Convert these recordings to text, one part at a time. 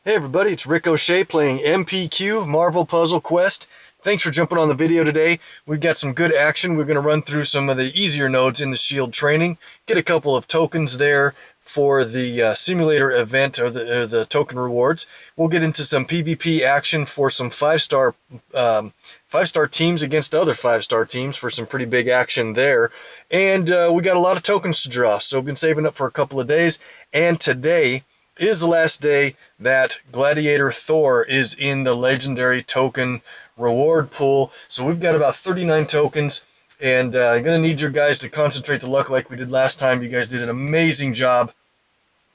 Hey everybody, it's OShay playing MPQ, Marvel Puzzle Quest. Thanks for jumping on the video today. We've got some good action. We're going to run through some of the easier nodes in the shield training, get a couple of tokens there for the simulator event or the token rewards. We'll get into some PvP action for some five-star teams against other five-star teams for some pretty big action there. And we got a lot of tokens to draw, so we've been saving up for a couple of days. And today is the last day that Gladiator Thor is in the legendary token reward pool. So we've got about 39 tokens, and I'm going to need your guys to concentrate the luck like we did last time. You guys did an amazing job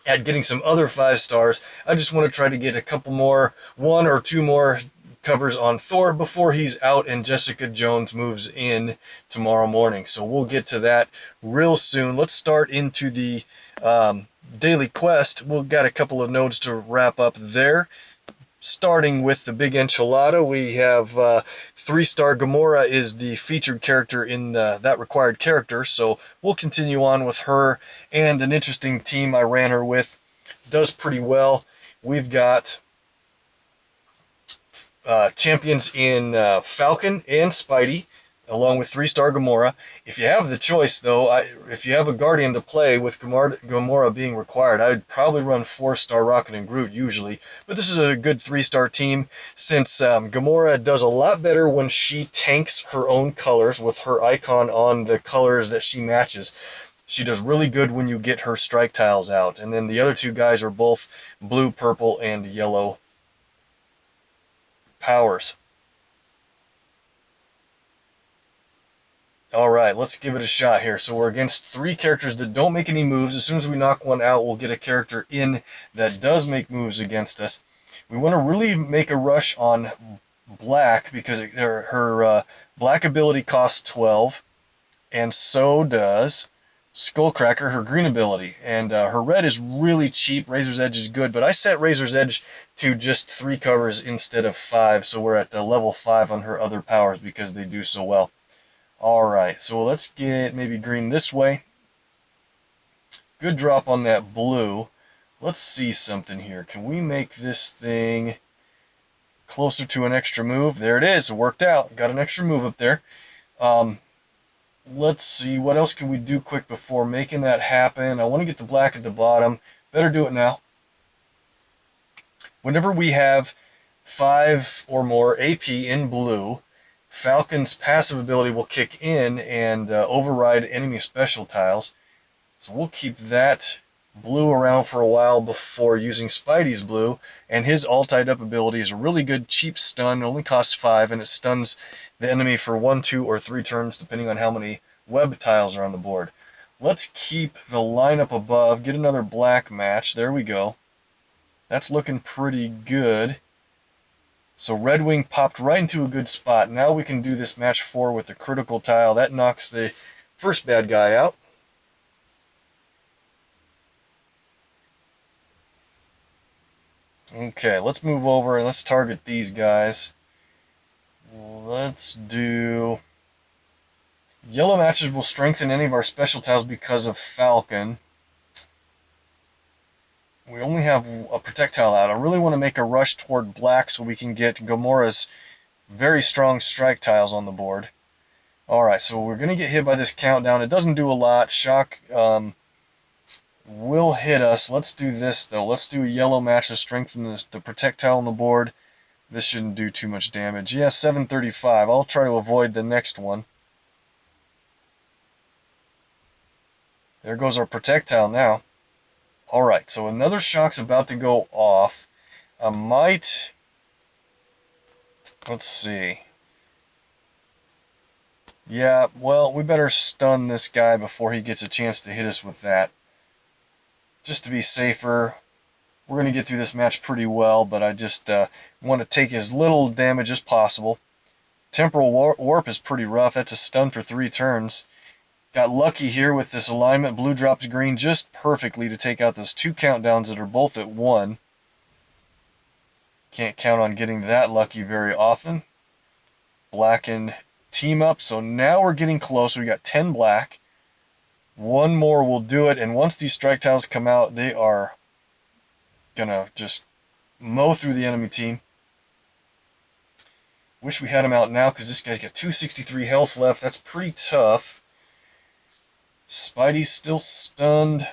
at getting some other 5 stars. I just want to try to get a couple more, 1 or 2 more covers on Thor before he's out and Jessica Jones moves in tomorrow morning. So we'll get to that real soon. Let's start into the daily quest. We've got a couple of nodes to wrap up there. Starting with the big enchilada, we have 3-star Gamora is the featured character in that required character, so we'll continue on with her. And an interesting team I ran her with does pretty well. We've got champions in Falcon and Spidey, along with 3-star Gamora. If you have the choice, though, if you have a Guardian to play with Gamora being required, I'd probably run 4-star Rocket and Groot usually. But this is a good 3-star team, since Gamora does a lot better when she tanks her own colors with her icon on the colors that she matches. She does really good when you get her strike tiles out. And then the other 2 guys are both blue, purple, and yellow powers. Alright, let's give it a shot here. So we're against 3 characters that don't make any moves. As soon as we knock one out, we'll get a character in that does make moves against us. We want to really make a rush on black because her black ability costs 12, and so does Skullcracker, her green ability. And her red is really cheap. Razor's Edge is good, but I set Razor's Edge to just 3 covers instead of 5, so we're at level 5 on her other powers because they do so well. Alright, so let's get maybe green this way. Good drop on that blue. Let's see something here. Can we make this thing closer to an extra move? There it is. It worked out. Got an extra move up there. Let's see. What else can we do quick before making that happen? I want to get the black at the bottom. Better do it now. Whenever we have 5 or more AP in blue, Falcon's passive ability will kick in and override enemy special tiles. So we'll keep that blue around for a while before using Spidey's blue. And his all-tied up ability is a really good cheap stun. It only costs 5, and it stuns the enemy for 1, 2, or 3 turns, depending on how many web tiles are on the board. Let's keep the lineup above. Get another black match. There we go. That's looking pretty good. So Red Wing popped right into a good spot. Now we can do this match 4 with the critical tile. That knocks the first bad guy out. Okay, let's move over and let's target these guys. Let's do... Yellow matches will strengthen any of our special tiles because of Falcon. We only have a projectile out. I really want to make a rush toward black so we can get Gamora's very strong strike tiles on the board. Alright, so we're going to get hit by this countdown. It doesn't do a lot. Shock will hit us. Let's do this, though. Let's do a yellow match to strengthen the projectile on the board. This shouldn't do too much damage. Yeah, 735. I'll try to avoid the next one. There goes our projectile now. Alright, so another shock's about to go off. I might... Let's see. Yeah, well, we better stun this guy before he gets a chance to hit us with that. Just to be safer. We're going to get through this match pretty well, but I just want to take as little damage as possible. Temporal Warp is pretty rough. That's a stun for 3 turns. Got lucky here with this alignment. Blue drops green just perfectly to take out those 2 countdowns that are both at 1. Can't count on getting that lucky very often. Black and team up, so now we're getting close. We got 10 black. One more will do it, and once these strike tiles come out, they are gonna just mow through the enemy team. Wish we had him out now because this guy's got 263 health left. That's pretty tough. Spidey's still stunned.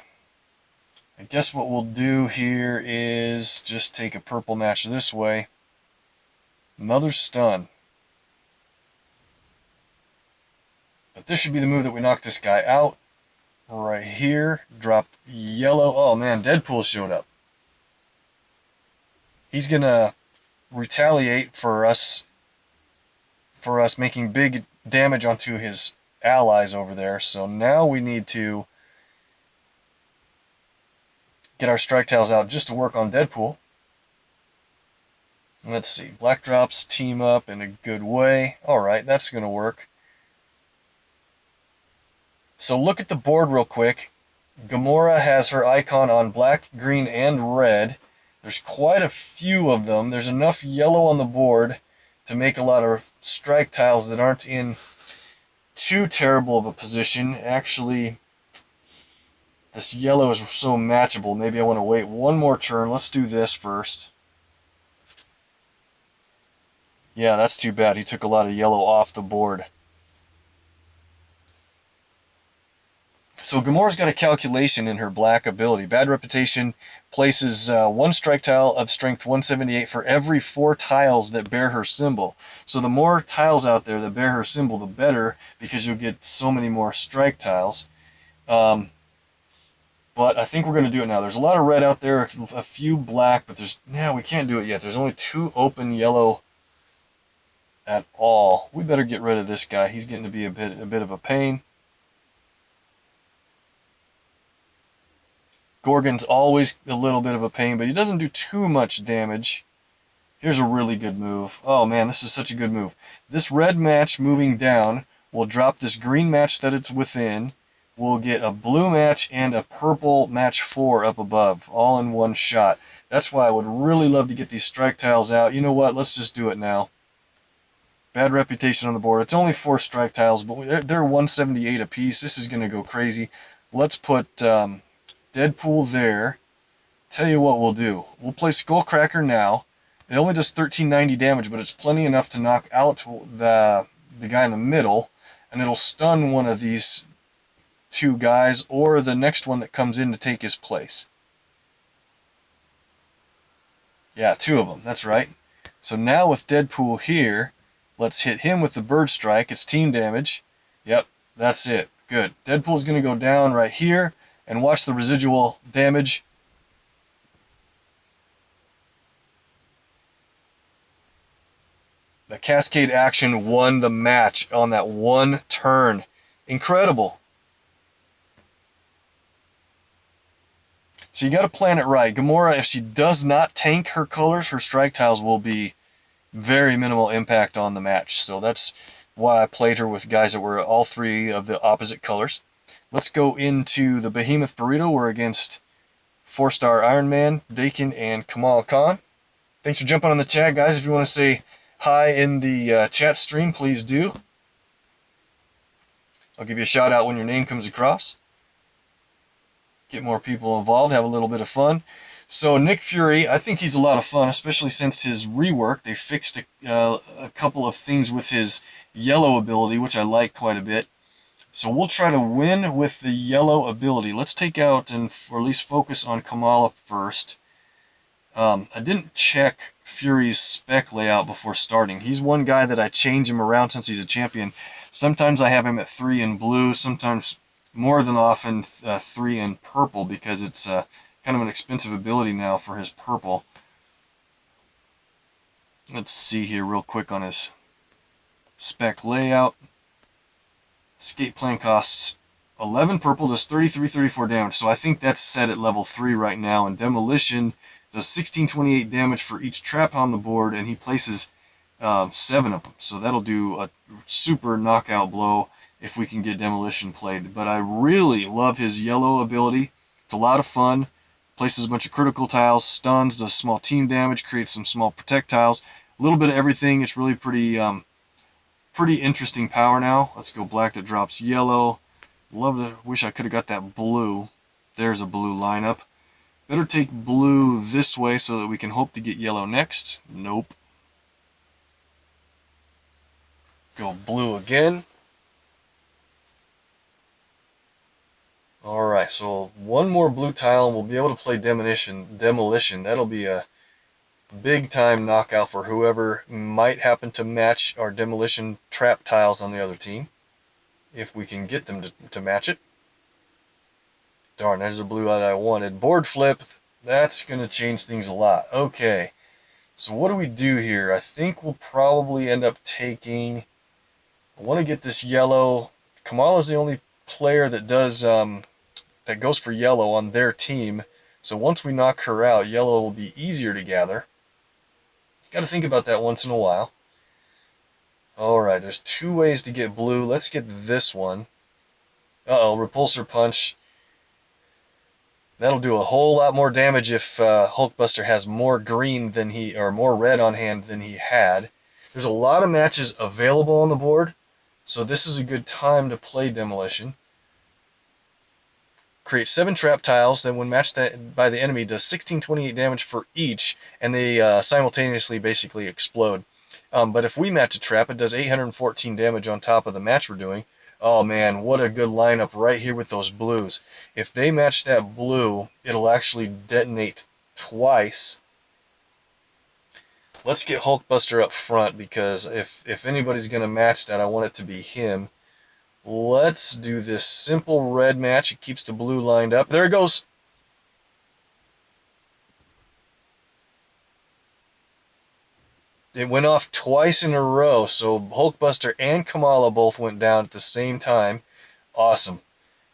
I guess what we'll do here is just take a purple match this way. Another stun. But this should be the move that we knock this guy out. Right here. Drop yellow. Oh man, Deadpool showed up. He's gonna retaliate for us making big damage onto his allies over there. So now we need to get our strike tiles out just to work on Deadpool. Let's see. Black drops team up in a good way. Alright, that's gonna work. So look at the board real quick. Gamora has her icon on black, green, and red. There's quite a few of them. There's enough yellow on the board to make a lot of strike tiles that aren't in too terrible of a position. Actually, this yellow is so matchable. Maybe I want to wait one more turn. Let's do this first. Yeah, that's too bad. He took a lot of yellow off the board. So Gamora's got a calculation in her black ability. Bad Reputation places one strike tile of strength 178 for every 4 tiles that bear her symbol. So the more tiles out there that bear her symbol, the better, because you'll get so many more strike tiles. But I think we're going to do it now. There's a lot of red out there, a few black, but we can't do it yet. There's only 2 open yellow at all. We better get rid of this guy. He's getting to be a bit of a pain. Gorgon's always a little bit of a pain, but he doesn't do too much damage. Here's a really good move. Oh man, this is such a good move. This red match moving down will drop this green match that it's within. We'll get a blue match and a purple match 4 up above, all in one shot. That's why I would really love to get these strike tiles out. You know what? Let's just do it now. Bad Reputation on the board. It's only 4 strike tiles, but they're 178 apiece. This is going to go crazy. Let's put Deadpool there. Tell you what we'll do. We'll play Skullcracker now. It only does 1390 damage, but it's plenty enough to knock out the guy in the middle, and it'll stun one of these 2 guys or the next one that comes in to take his place. Yeah, 2 of them. That's right. So now with Deadpool here, let's hit him with the Bird Strike. It's team damage. Yep, that's it. Good. Deadpool's going to go down right here. And watch the residual damage. The Cascade action won the match on that one turn. Incredible. So you got to plan it right. Gamora, if she does not tank her colors, her strike tiles will be very minimal impact on the match. So that's why I played her with guys that were all 3 of the opposite colors. Let's go into the Behemoth Burrito. We're against 4-star Iron Man, Dakin, and Kamal Khan. Thanks for jumping on the chat, guys. If you want to say hi in the chat stream, please do. I'll give you a shout out when your name comes across. Get more people involved, have a little bit of fun. So Nick Fury, I think he's a lot of fun, especially since his rework. They fixed a couple of things with his yellow ability, which I like quite a bit. So we'll try to win with the yellow ability. Let's take out or at least focus on Kamala first. I didn't check Fury's spec layout before starting. He's one guy that I change him around since he's a champion. Sometimes I have him at 3 in blue, sometimes more than often 3 in purple, because it's kind of an expensive ability now for his purple. Let's see here real quick on his spec layout. Escape plan costs 11 purple, does 34 damage, so I think that's set at level 3 right now, and Demolition does 1628 damage for each trap on the board, and he places 7 of them, so that'll do a super knockout blow if we can get Demolition played. But I really love his yellow ability. It's a lot of fun. Places a bunch of critical tiles, stuns, does small team damage, creates some small protect tiles, a little bit of everything. It's really pretty interesting power now. Let's go black that drops yellow. Wish I could have got that blue. There's a blue lineup. Better take blue this way so that we can hope to get yellow next. Nope. Go blue again. Alright, so one more blue tile and we'll be able to play demolition. That'll be a big time knockout for whoever might happen to match our demolition trap tiles on the other team. If we can get them to match it. Darn, there's a blue that I wanted. Board flip, that's going to change things a lot. Okay, so what do we do here? I think we'll probably end up taking... I want to get this yellow. Kamala's the only player that does that goes for yellow on their team. So once we knock her out, yellow will be easier to gather. Got to think about that once in a while. Alright, there's two ways to get blue. Let's get this one. Uh-oh, repulsor punch. That'll do a whole lot more damage if Hulkbuster has more green than or more red on hand than he had. There's a lot of matches available on the board, so this is a good time to play demolition. Create 7 trap tiles, then when matched by the enemy, does 1628 damage for each, and they simultaneously basically explode. But if we match a trap, it does 814 damage on top of the match we're doing. Oh man, what a good lineup right here with those blues. If they match that blue, it'll actually detonate twice. Let's get Hulkbuster up front, because if anybody's going to match that, I want it to be him. Let's do this simple red match. It keeps the blue lined up. There it goes. It went off twice in a row, so Hulkbuster and Kamala both went down at the same time. Awesome.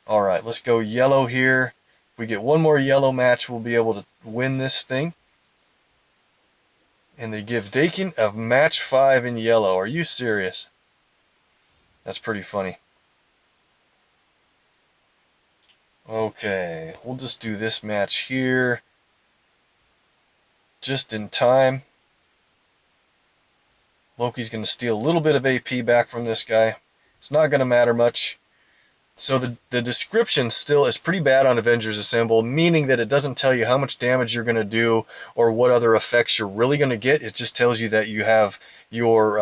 Alright, let's go yellow here. If we get one more yellow match, we'll be able to win this thing. And they give Dakin a match 5 in yellow. Are you serious? That's pretty funny. Okay, we'll just do this match here. Just in time. Loki's going to steal a little bit of AP back from this guy. It's not going to matter much. So the description still is pretty bad on Avengers Assemble, meaning that it doesn't tell you how much damage you're going to do or what other effects you're really going to get. It just tells you that you have your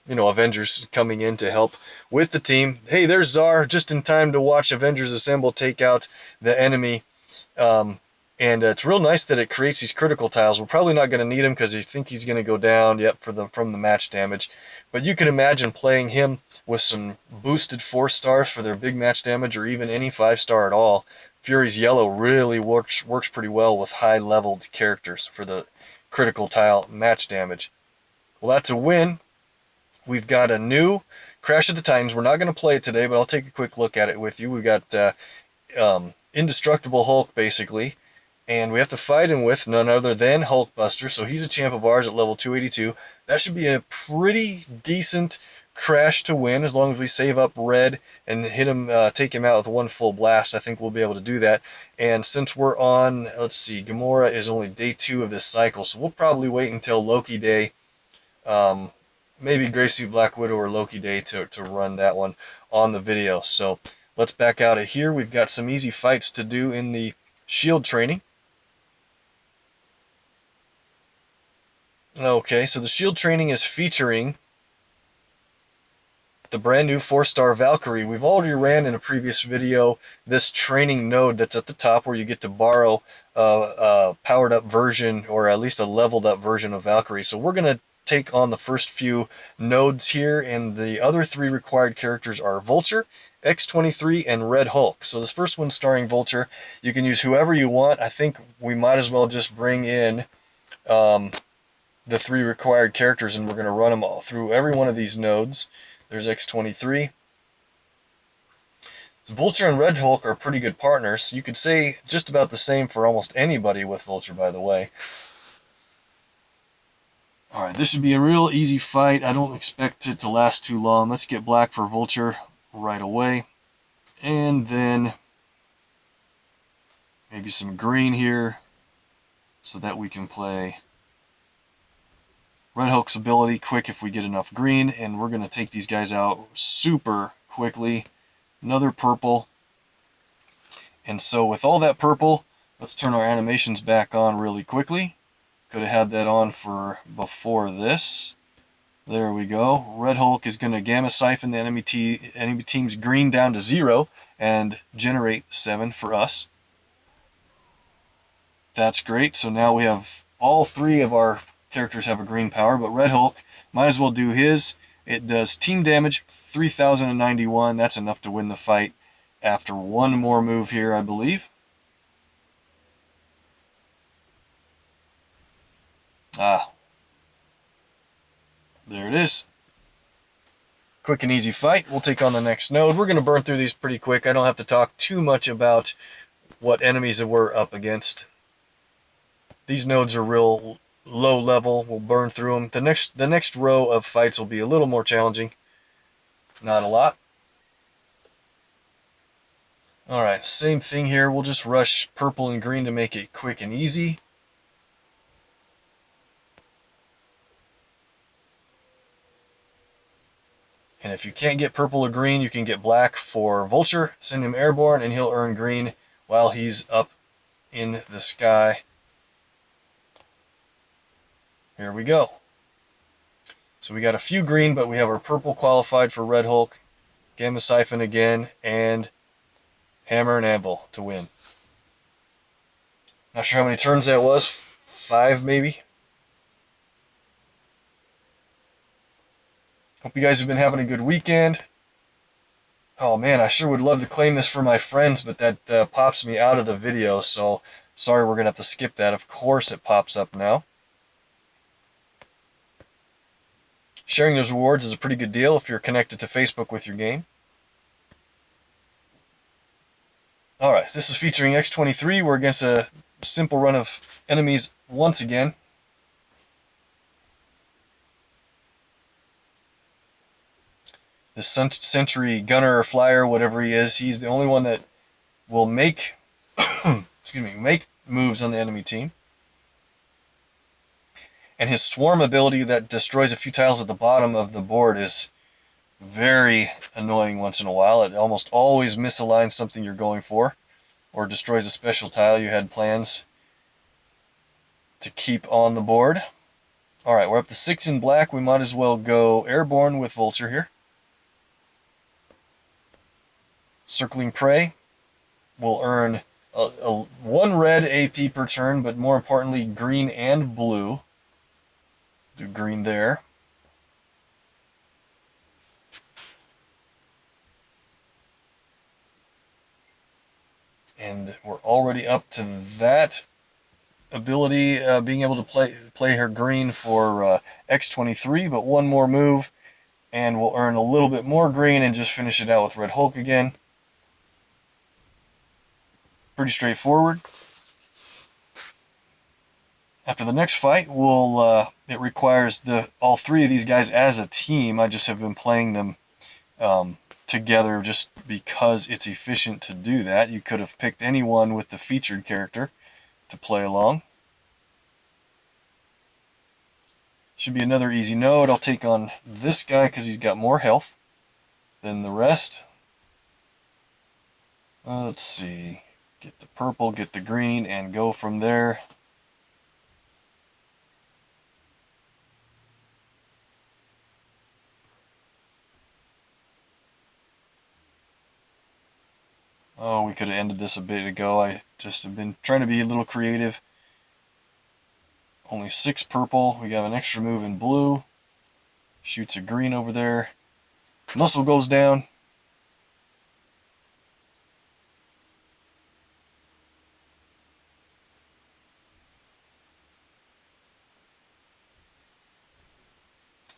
Avengers coming in to help with the team. Hey, there's Czar, just in time to watch Avengers Assemble take out the enemy. And it's real nice that it creates these critical tiles. We're probably not going to need him because you think he's going to go down, from the match damage. But you can imagine playing him with some boosted 4-stars for their big match damage, or even any 5-star at all. Fury's yellow really works pretty well with high-leveled characters for the critical tile match damage. Well, that's a win. We've got a new Crash of the Titans. We're not going to play it today, but I'll take a quick look at it with you. We've got Indestructible Hulk, basically. And we have to fight him with none other than Hulkbuster, so he's a champ of ours at level 282. That should be a pretty decent Crash to win, as long as we save up red and hit him, take him out with one full blast. I think we'll be able to do that. And since we're on, let's see, Gamora is only day 2 of this cycle, so we'll probably wait until Loki Day, maybe Graysuit Black Widow or Loki Day to run that one on the video. So let's back out of here. We've got some easy fights to do in the shield training. Okay, so the shield training is featuring the brand new 4-star Valkyrie. We've already ran in a previous video this training node that's at the top, where you get to borrow a powered up version, or at least a leveled up version of Valkyrie. So we're going to take on the first few nodes here, and the other 3 required characters are Vulture, X-23, and Red Hulk. So this first one starring Vulture, you can use whoever you want. I think we might as well just bring in the 3 required characters, and we're going to run them all through every one of these nodes. There's X-23. Vulture and Red Hulk are pretty good partners. You could say just about the same for almost anybody with Vulture, by the way. Alright, this should be a real easy fight. I don't expect it to last too long. Let's get black for Vulture right away. And then maybe some green here so that we can play Red Hulk's ability quick if we get enough green, and we're going to take these guys out super quickly. Another purple. And so with all that purple, Let's turn our animations back on really quickly. Could have had that on for before this. There we go. Red Hulk is going to Gamma Siphon the enemy team's green down to 0 and generate 7 for us. That's great. So now we have all 3 of our characters have a green power, but Red Hulk might as well do his. It does team damage 3091. That's enough to win the fight after one more move here, I believe. There it is. Quick and easy fight. We'll take on the next node. We're going to burn through these pretty quick. I don't have to talk too much about what enemies we're up against. These nodes are real low level. We'll burn through them. The next row of fights will be a little more challenging. Not a lot. Alright, same thing here. We'll just rush purple and green to make it quick and easy. And if you can't get purple or green, you can get black for Vulture. Send him airborne and he'll earn green while he's up in the sky. Here we go. So we got a few green, but we have our purple qualified for Red Hulk. Gamma Siphon again, and Hammer and Anvil to win. Not sure how many turns that was. 5 maybe. Hope you guys have been having a good weekend. Oh man, I sure would love to claim this for my friends, but that pops me out of the video, so sorry, we're going to have to skip that. Of course it pops up now. Sharing those rewards is a pretty good deal if you're connected to Facebook with your game. Alright, this is featuring X-23. We're against a simple run of enemies once again. This Sentry Gunner or Flyer, whatever he is, he's the only one that will make make moves on the enemy team. And his Swarm ability that destroys a few tiles at the bottom of the board is very annoying once in a while. It almost always misaligns something you're going for, or destroys a special tile you had plans to keep on the board. Alright, we're up to 6 in black. We might as well go airborne with Vulture here. Circling Prey will earn 1 red AP per turn, but more importantly, green and blue. Do green there. And we're already up to that ability, being able to play her green for X-23, but one more move, and we'll earn a little bit more green and just finish it out with Red Hulk again. Pretty straightforward. After the next fight, it requires all 3 of these guys as a team. I just have been playing them together just because it's efficient to do that. You could have picked anyone with the featured character to play along. Should be another easy node. I'll take on this guy because he's got more health than the rest. Let's see. Get the purple, get the green, and go from there. Oh, we could have ended this a bit ago. I just have been trying to be a little creative. Only 6 purple. We got an extra move in blue. Shoots a green over there. Muscle goes down.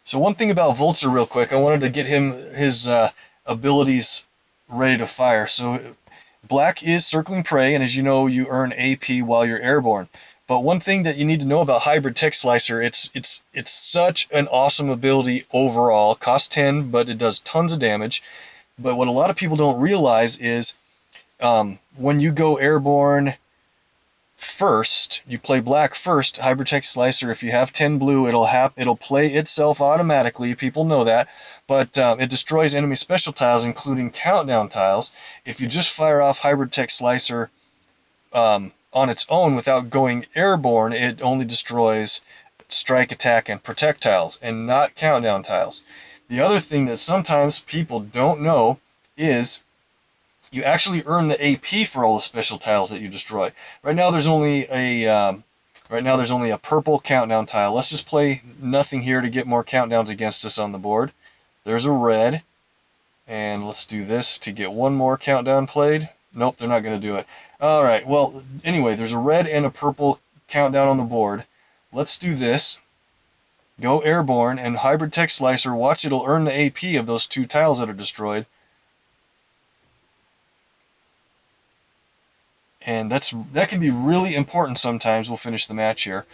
So one thing about Vulture real quick, I wanted to get his abilities ready to fire. So black is Circling Prey, and as you know, you earn AP while you're airborne. But one thing that you need to know about Hybrid Tech Slicer, it's such an awesome ability overall. Costs 10, but it does tons of damage. But what a lot of people don't realize is when you go airborne first, you play black first, Hybrid Tech Slicer, if you have 10 blue, it'll play itself automatically. People know that. But it destroys enemy special tiles, including countdown tiles. If you just fire off Hybrid Tech Slicer on its own without going airborne, it only destroys strike, attack, and protect tiles, and not countdown tiles. The other thing that sometimes people don't know is you actually earn the AP for all the special tiles that you destroy. Right now there's only a purple countdown tile. Let's just play nothing here to get more countdowns against us on the board. There's a red, and let's do this to get one more countdown played. Nope, they're not going to do it. Alright, well, anyway, there's a red and a purple countdown on the board. Let's do this. Go airborne, and Hybrid Tech Slicer, watch, it'll earn the AP of those two tiles that are destroyed. And that can be really important sometimes. We'll finish the match here.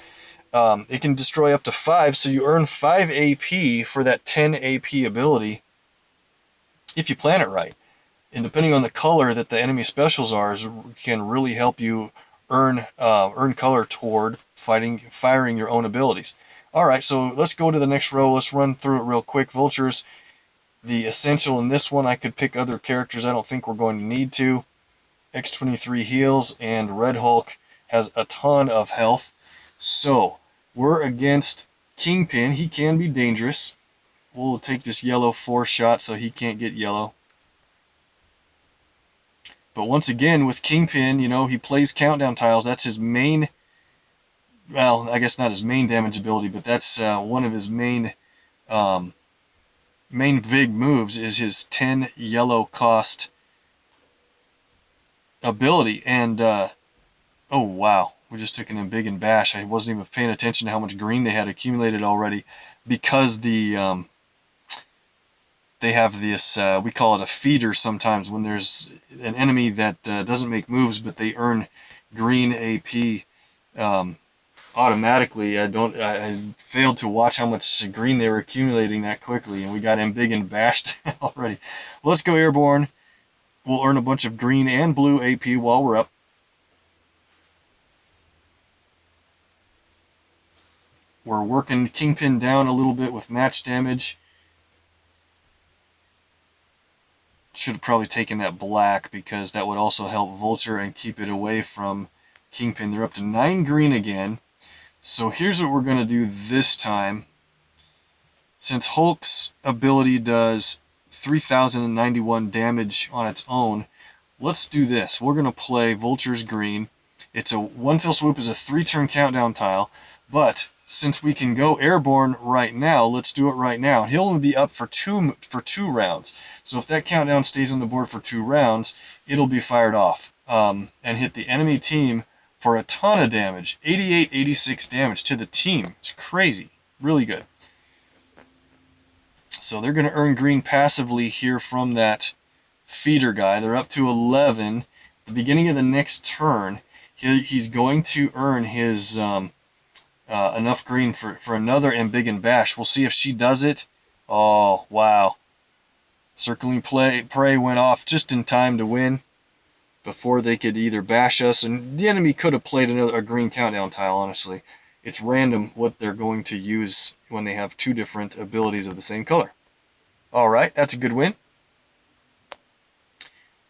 It can destroy up to 5, so you earn 5 AP for that 10 AP ability if you plan it right. And depending on the color that the enemy specials are, can really help you earn color toward firing your own abilities. Alright, so let's go to the next row. Let's run through it real quick. Vultures, the essential in this one, I could pick other characters. I don't think we're going to need to. X-23 heals, and Red Hulk has a ton of health. So, we're against Kingpin. He can be dangerous. We'll take this yellow 4-shot so he can't get yellow. But once again, with Kingpin, you know, he plays countdown tiles. That's his main, well, I guess not his main damage ability, but that's one of his main big moves is his 10 yellow cost ability. And oh wow, we just took an embiggen bash. I wasn't even paying attention to how much green they had accumulated already, because they have this, we call it a feeder sometimes, when there's an enemy that doesn't make moves but they earn green AP automatically. I failed to watch how much green they were accumulating that quickly, and we got embiggen bashed already. Well, let's go airborne. We'll earn a bunch of green and blue AP while we're up. We're working Kingpin down a little bit with match damage. Should have probably taken that black, because that would also help Vulture and keep it away from Kingpin. They're up to 9 green again. So here's what we're going to do this time. Since Hulk's ability does 3,091 damage on its own, let's do this. We're going to play Vulture's green. It's a one fell swoop is a 3-turn countdown tile, but since we can go airborne right now, let's do it right now. He'll only be up for two rounds. So if that countdown stays on the board for 2 rounds, it'll be fired off and hit the enemy team for a ton of damage. 88, 86 damage to the team. It's crazy. Really good. So they're going to earn green passively here from that feeder guy. They're up to 11. At the beginning of the next turn, he's going to earn his enough green for another embiggen bash. We'll see if she does it. Oh, wow. Circling Prey went off just in time to win before they could either bash us, and the enemy could have played a green countdown tile, honestly. It's random what they're going to use when they have 2 different abilities of the same color. Alright, that's a good win.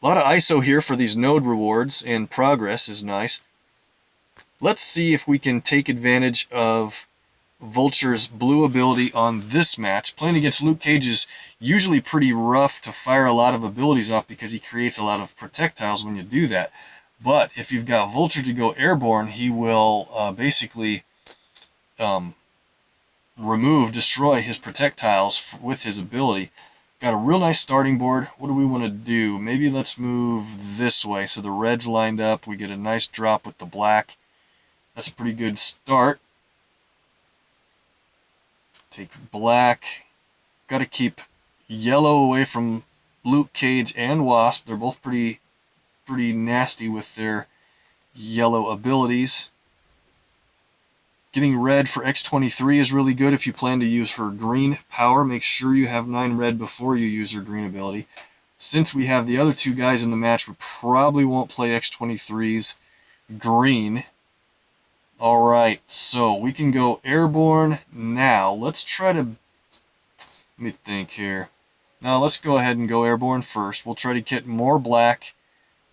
A lot of ISO here for these node rewards, and progress is nice. Let's see if we can take advantage of Vulture's blue ability on this match. Playing against Luke Cage is usually pretty rough to fire a lot of abilities off, because he creates a lot of projectiles when you do that. But if you've got Vulture to go airborne, he will basically destroy his projectiles with his ability. Got a real nice starting board. What do we want to do? Maybe let's move this way so the red's lined up. We get a nice drop with the black. That's a pretty good start. Take black. Got to keep yellow away from Luke Cage and Wasp. They're both pretty nasty with their yellow abilities. Getting red for X-23 is really good if you plan to use her green power. Make sure you have 9 red before you use her green ability. Since we have the other 2 guys in the match, we probably won't play X-23's green. Alright, so we can go airborne now. Let's try to... Let me think here. Now let's go ahead and go airborne first. We'll try to get more black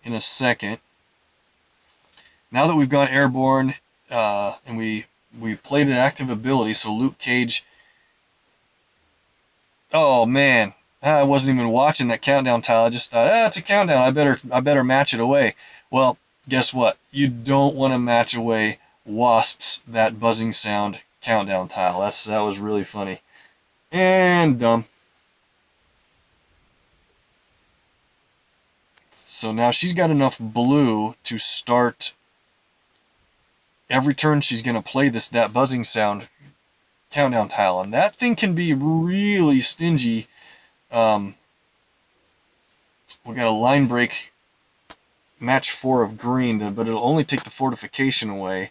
in a second. Now that we've gone airborne, and we played an active ability, so Luke Cage. Oh man, I wasn't even watching that countdown tile. I just thought, it's a countdown. I better match it away. Well, guess what? You don't want to match away Wasp's that buzzing sound countdown tile. That was really funny and dumb. So now she's got enough blue to start. Every turn she's going to play that buzzing sound countdown tile, and that thing can be really stingy. We got a line break, match 4 of green, but it'll only take the fortification away.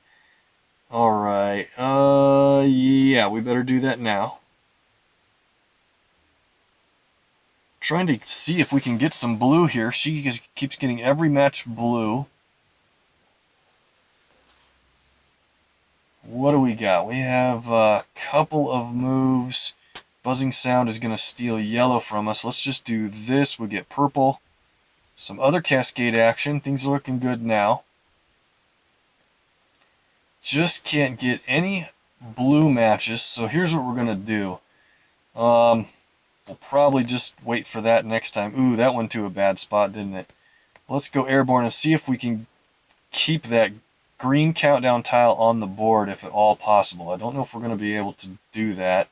Alright, yeah, we better do that now. Trying to see if we can get some blue here. She keeps getting every match blue. What do we got? We have a couple of moves. Buzzing sound is going to steal yellow from us. Let's just do this. We get purple. Some other cascade action. Things are looking good now. Just can't get any blue matches. So here's what we're going to do. We'll probably just wait for that next time. Ooh, that went to a bad spot, didn't it? Let's go airborne and see if we can keep that green countdown tile on the board if at all possible. I don't know if we're going to be able to do that.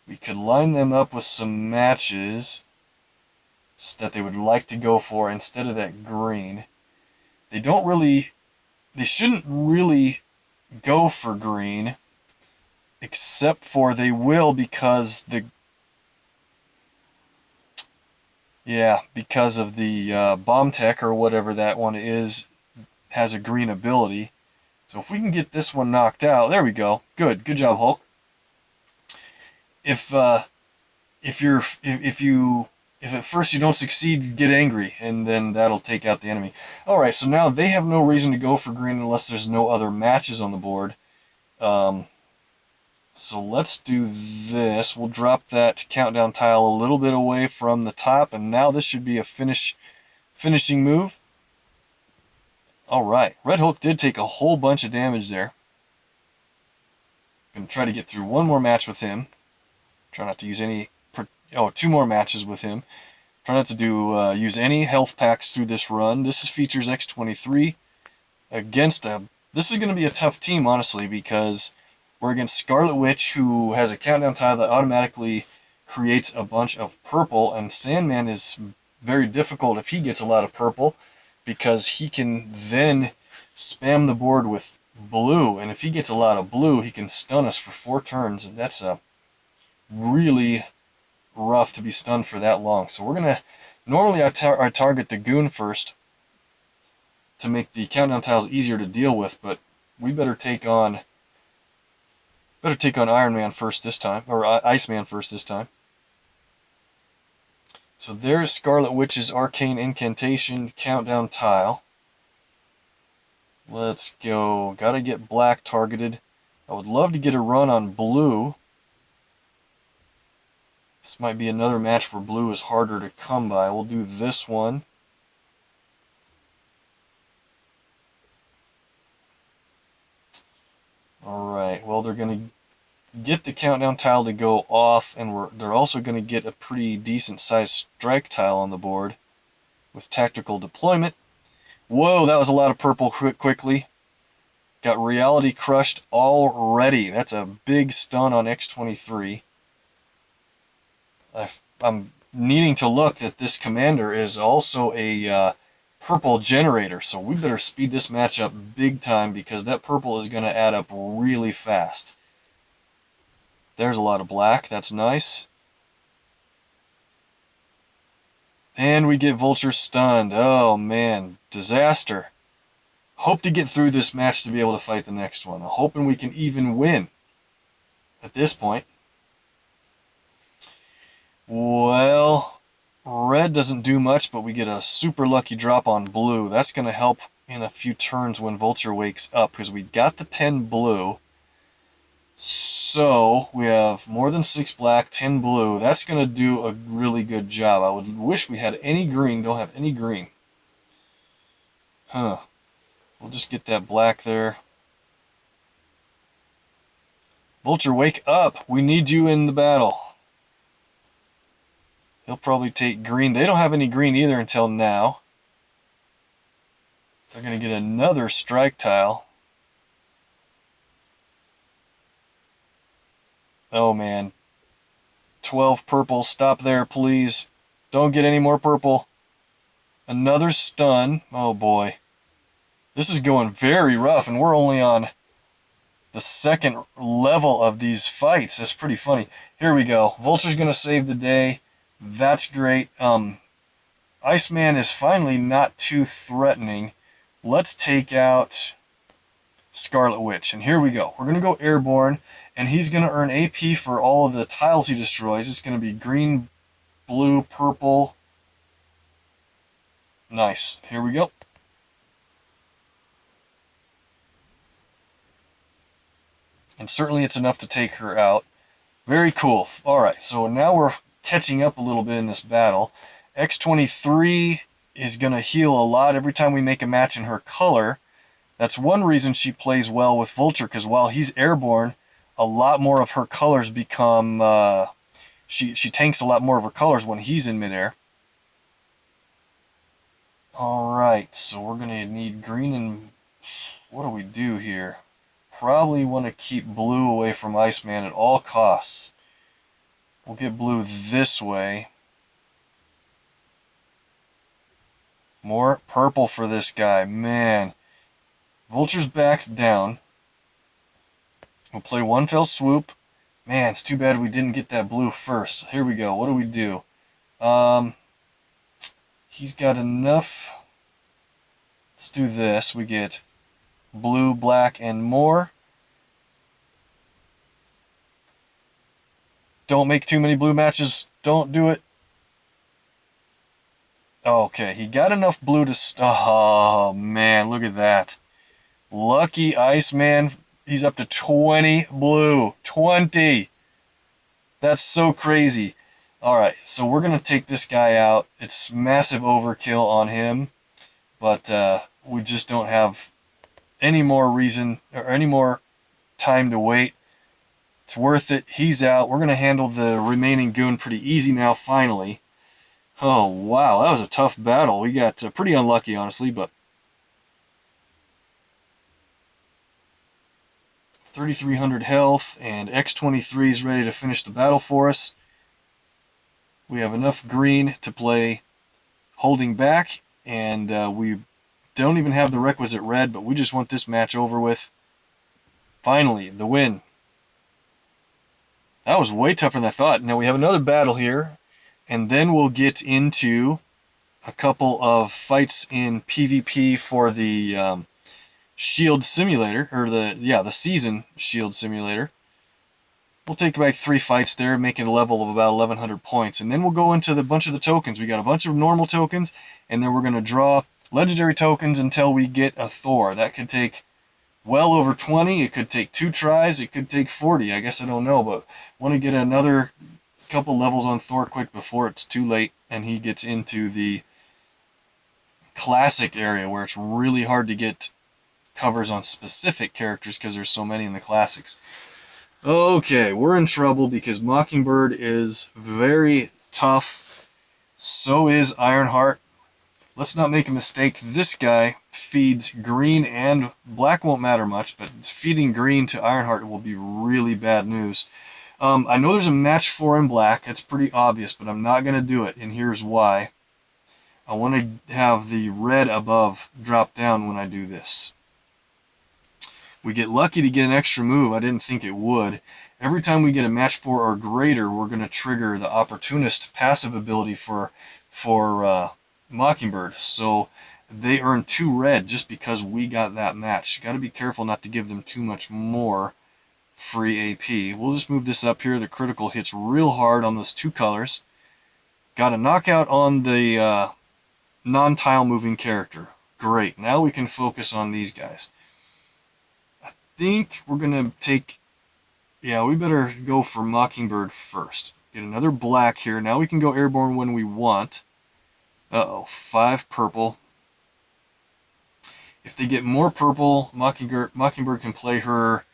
We could line them up with some matches that they would like to go for instead of that green. They shouldn't really go for green, except for they will because because of the bomb tech or whatever that one is, has a green ability. So if we can get this one knocked out, there we go. Good job, Hulk. If at first you don't succeed, get angry, and then that'll take out the enemy. Alright, so now they have no reason to go for green unless there's no other matches on the board. So let's do this. We'll drop that countdown tile a little bit away from the top, and now this should be a finishing move. Alright, Red Hulk did take a whole bunch of damage there. Gonna try to get through one more match with him. Try not to use any... two more matches with him. Try not to use any health packs through this run. This is features X23 against this is going to be a tough team, honestly, because we're against Scarlet Witch, who has a countdown tile that automatically creates a bunch of purple, and Sandman is very difficult if he gets a lot of purple, because he can then spam the board with blue, and if he gets a lot of blue, he can stun us for 4 turns, and that's really rough to be stunned for that long. So we're gonna normally I target the goon first to make the countdown tiles easier to deal with, but we better take on Iron Man first this time, or Iceman first this time. So there's Scarlet Witch's Arcane Incantation countdown tile. Let's go. Gotta get black targeted. I would love to get a run on blue. This might be another match where blue is harder to come by. We'll do this one. Alright, well, they're going to get the countdown tile to go off, and they're also going to get a pretty decent sized strike tile on the board with tactical deployment. Whoa, that was a lot of purple quickly. Got reality crushed already. That's a big stun on X23. I'm needing to look that this commander is also a purple generator, so we better speed this match up big time, because that purple is going to add up really fast. There's a lot of black. That's nice. And we get Vulture stunned. Oh man, disaster. Hope to get through this match to be able to fight the next one. I'm hoping we can even win at this point. Well, red doesn't do much, but we get a super lucky drop on blue. That's going to help in a few turns when Vulture wakes up, because we got the 10 blue. So we have more than 6 black, 10 blue. That's going to do a really good job. I would wish we had any green. Don't have any green. Huh. We'll just get that black there. Vulture, wake up. We need you in the battle. He'll probably take green. They don't have any green either until now. They're going to get another strike tile. Oh, man. 12 purple. Stop there, please. Don't get any more purple. Another stun. Oh, boy. This is going very rough, and we're only on the second level of these fights. That's pretty funny. Here we go. Vulture's going to save the day. That's great. Iceman is finally not too threatening. Let's take out Scarlet Witch. And here we go. We're going to go airborne, and he's going to earn AP for all of the tiles he destroys. It's going to be green, blue, purple. Nice. Here we go. And certainly it's enough to take her out. Very cool. Alright, so now we're catching up a little bit in this battle. X23 is going to heal a lot every time we make a match in her color. That's one reason she plays well with Vulture, because while he's airborne, a lot more of her colors become... she tanks a lot more of her colors when he's in midair. Alright, so we're going to need green and... what do we do here? Probably want to keep blue away from Iceman at all costs. We'll get blue this way. More purple for this guy. Man. Vulture's backed down. We'll play one fell swoop. Man, it's too bad we didn't get that blue first. Here we go. What do we do? He's got enough. Let's do this. We get blue, black, and more. Don't make too many blue matches. Don't do it. Okay, he got enough blue to... oh, man, look at that. Lucky Iceman. He's up to 20 blue. 20! That's so crazy. Alright, so we're going to take this guy out. It's massive overkill on him. But we just don't have any more reason or any more time to wait. It's worth it. He's out. We're going to handle the remaining goon pretty easy now, finally. Oh, wow. That was a tough battle. We got pretty unlucky, honestly, but 3,300 health, and X23 is ready to finish the battle for us. We have enough green to play holding back, and we don't even have the requisite red, but we just want this match over with. Finally, the win. That was way tougher than I thought. Now we have another battle here, and then we'll get into a couple of fights in PvP for the Shield Simulator, or the Season Shield Simulator. We'll take like 3 fights there, making a level of about 1,100 points, and then we'll go into the bunch of the tokens. We got a bunch of normal tokens, and then we're going to draw legendary tokens until we get a Thor. That could take well over 20. It could take 2 tries. It could take 40. I guess I don't know, but want to get another couple levels on Thor quick before it's too late and he gets into the classic area where it's really hard to get covers on specific characters because there's so many in the classics. Okay, we're in trouble because Mockingbird is very tough. So is Ironheart. Let's not make a mistake. This guy feeds green, and black won't matter much, but feeding green to Ironheart will be really bad news. I know there's a match 4 in black. That's pretty obvious, but I'm not going to do it, and here's why. I want to have the red above drop down when I do this. We get lucky to get an extra move. I didn't think it would. Every time we get a match 4 or greater, we're going to trigger the Opportunist passive ability for Mockingbird. So they earn 2 red just because we got that match. Got to be careful not to give them too much more free AP. We'll just move this up here. The critical hits real hard on those 2 colors. Got a knockout on the non-tile moving character. Great. Now we can focus on these guys. I think we're going to take Yeah, we better go for Mockingbird first. Get another black here. Now we can go airborne when we want. Uh-oh, 5 purple. If they get more purple, Mockingbird can play her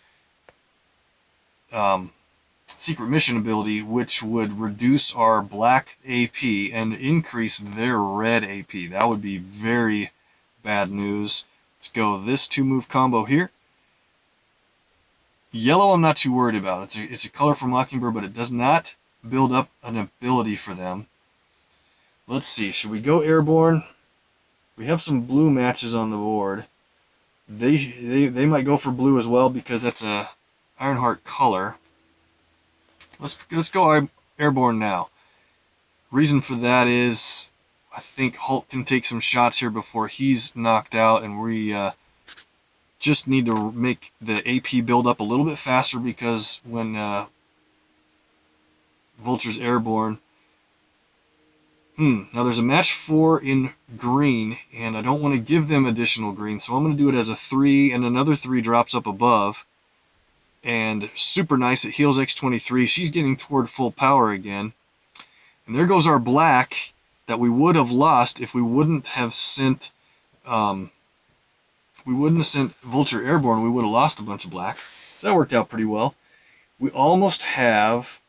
secret mission ability, which would reduce our black AP and increase their red AP. That would be very bad news. Let's go this 2-move combo here. Yellow I'm not too worried about. It's a color for Mockingbird, but it does not build up an ability for them. Let's see, should we go airborne? We have some blue matches on the board. They might go for blue as well because that's a Ironheart color. Let's go airborne now. Reason for that is I think Hulk can take some shots here before he's knocked out, and we just need to make the AP build up a little bit faster because when Vulture's airborne. Now there's a match 4 in green, and I don't want to give them additional green, so I'm going to do it as a 3, and another 3 drops up above. And super nice, it heals X23. She's getting toward full power again. And there goes our black that we would have lost if we wouldn't have sent Vulture airborne. We would have lost a bunch of black. So that worked out pretty well. We almost have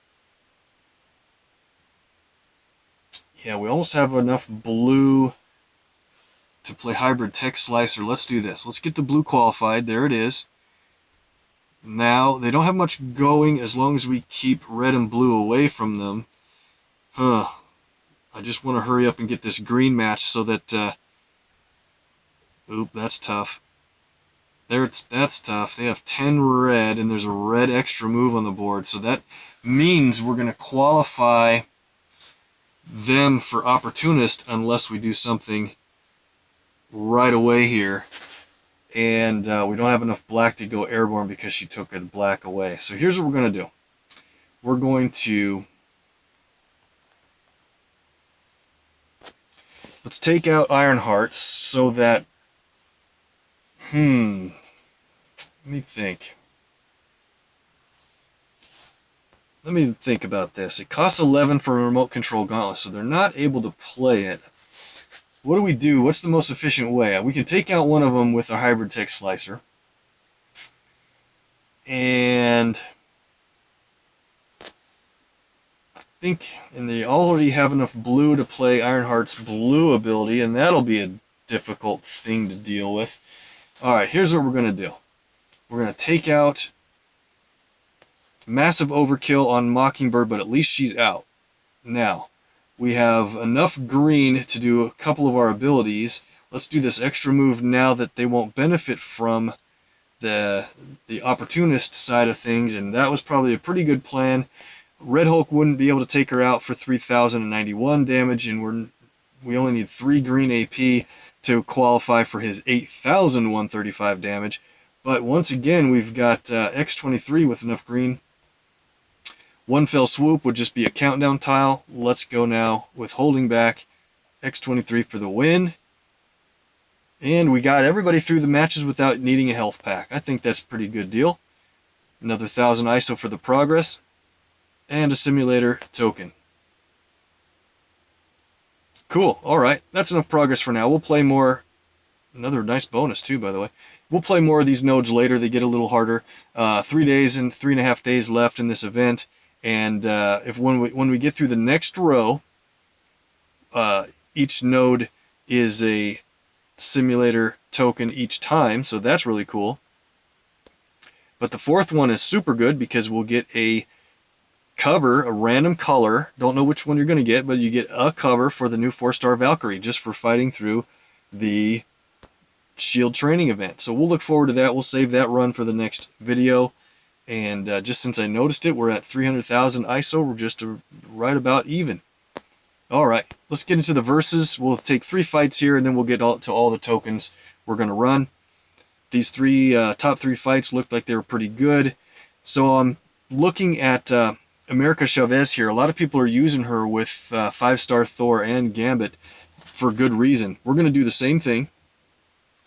enough blue to play hybrid tech slicer. Let's do this. Let's get the blue qualified. There it is. Now, they don't have much going as long as we keep red and blue away from them. I just want to hurry up and get this green match so that... Oop, that's tough. That's tough. They have 10 red, and there's a red extra move on the board. So that means we're going to qualify them for opportunist unless we do something right away here. And we don't have enough black to go airborne because she took a black away. So here's what we're going to do. We're going to... Let's take out Ironheart so that... Let me think. Let me think about this. It costs 11 for a remote control gauntlet, so they're not able to play it. What do we do? What's the most efficient way? We can take out one of them with a hybrid tech slicer. And they already have enough blue to play Ironheart's blue ability, and that'll be a difficult thing to deal with. Alright, here's what we're going to do. We're going to take out massive overkill on Mockingbird, but at least she's out. Now, we have enough green to do a couple of our abilities. Let's do this extra move now that they won't benefit from the opportunist side of things, and that was probably a pretty good plan. Red Hulk wouldn't be able to take her out for 3,091 damage, and we only need 3 green AP to qualify for his 8,135 damage. But once again, we've got X23 with enough green. One fell swoop would just be a countdown tile. Let's go now with holding back. X23 for the win. And we got everybody through the matches without needing a health pack. I think that's a pretty good deal. Another 1,000 ISO for the progress. And a simulator token. Cool. Alright, that's enough progress for now. We'll play more. Another nice bonus too, by the way. We'll play more of these nodes later. They get a little harder. 3 days and 3.5 days left in this event. And when we get through the next row, each node is a simulator token each time, so that's really cool. But the 4th one is super good because we'll get a cover, a random color. Don't know which one you're going to get, but you get a cover for the new 4-star Valkyrie just for fighting through the Shield training event. So we'll look forward to that. We'll save that run for the next video. And just since I noticed it, we're at 300,000 ISO. We're just right about even. Alright, let's get into the verses. We'll take 3 fights here, and then we'll get to all the tokens we're going to run. These top 3 fights looked like they were pretty good. So I'm looking at America Chavez here. A lot of people are using her with 5-star Thor and Gambit for good reason. We're going to do the same thing.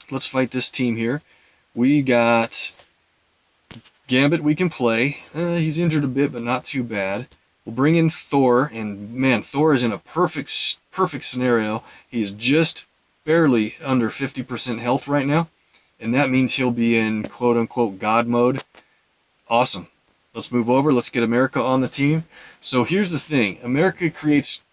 Let's fight this team here. We got Gambit we can play. He's injured a bit, but not too bad. We'll bring in Thor, and man, Thor is in a perfect scenario. He is just barely under 50% health right now, and that means he'll be in quote-unquote God mode. Awesome. Let's move over. Let's get America on the team. So here's the thing. America creates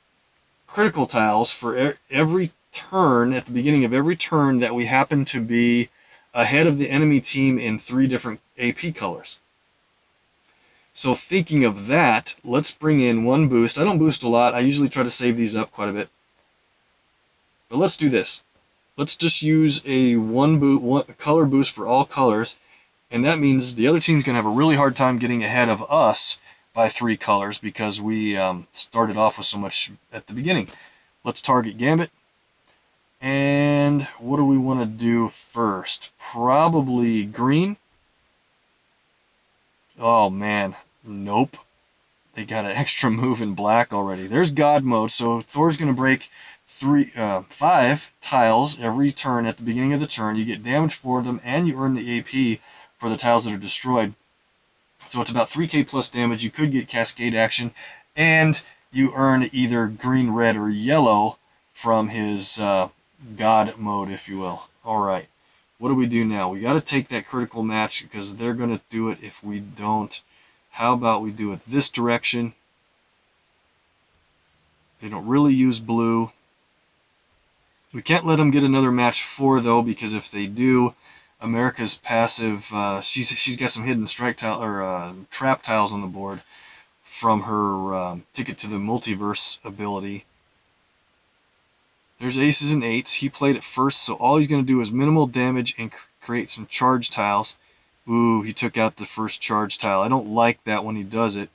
critical tiles for every turn, at the beginning of every turn, that we happen to be ahead of the enemy team in 3 different AP colors. So thinking of that, let's bring in 1 boost. I don't boost a lot. I usually try to save these up quite a bit. But let's do this. Let's just use a 1 color boost for all colors, and that means the other team's going to have a really hard time getting ahead of us by 3 colors because we started off with so much at the beginning. Let's target Gambit. And what do we want to do first? Probably green. Oh man, nope. They got an extra move in black already. There's God mode, so Thor's going to break 5 tiles every turn at the beginning of the turn. You get damage for them, and you earn the AP for the tiles that are destroyed. So it's about 3k plus damage. You could get cascade action, and you earn either green, red, or yellow from his God mode, if you will. Alright, what do we do now? We got to take that critical match because they're going to do it if we don't. How about we do it this direction? They don't really use blue. We can't let them get another match 4 though, because if they do, America's passive, she's got some hidden strike tile or trap tiles on the board from her Ticket to the Multiverse ability. There's aces and 8s. He played it first, so all he's going to do is minimal damage and create some charge tiles. Ooh, he took out the first charge tile. I don't like that when he does it.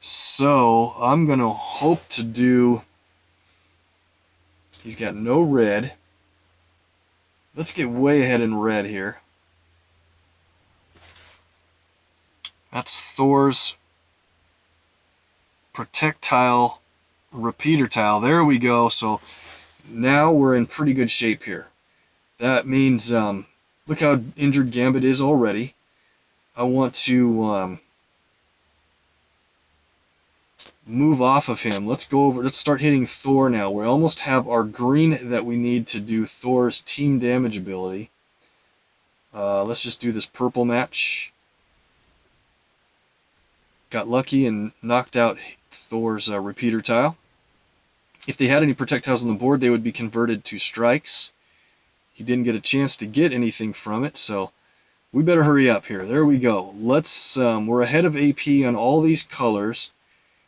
So I'm going to hope to do... He's got no red. Let's get way ahead in red here. That's Thor's protect tile, repeater tile. There we go. So now we're in pretty good shape here. That means, look how injured Gambit is already. I want to move off of him. Let's go over, let's start hitting Thor now. We almost have our green that we need to do Thor's team damage ability. Let's just do this purple match. Got lucky and knocked out Thor's repeater tile. If they had any projectiles on the board, they would be converted to strikes. He didn't get a chance to get anything from it, so we better hurry up here. There we go. Let's, we're ahead of AP on all these colors.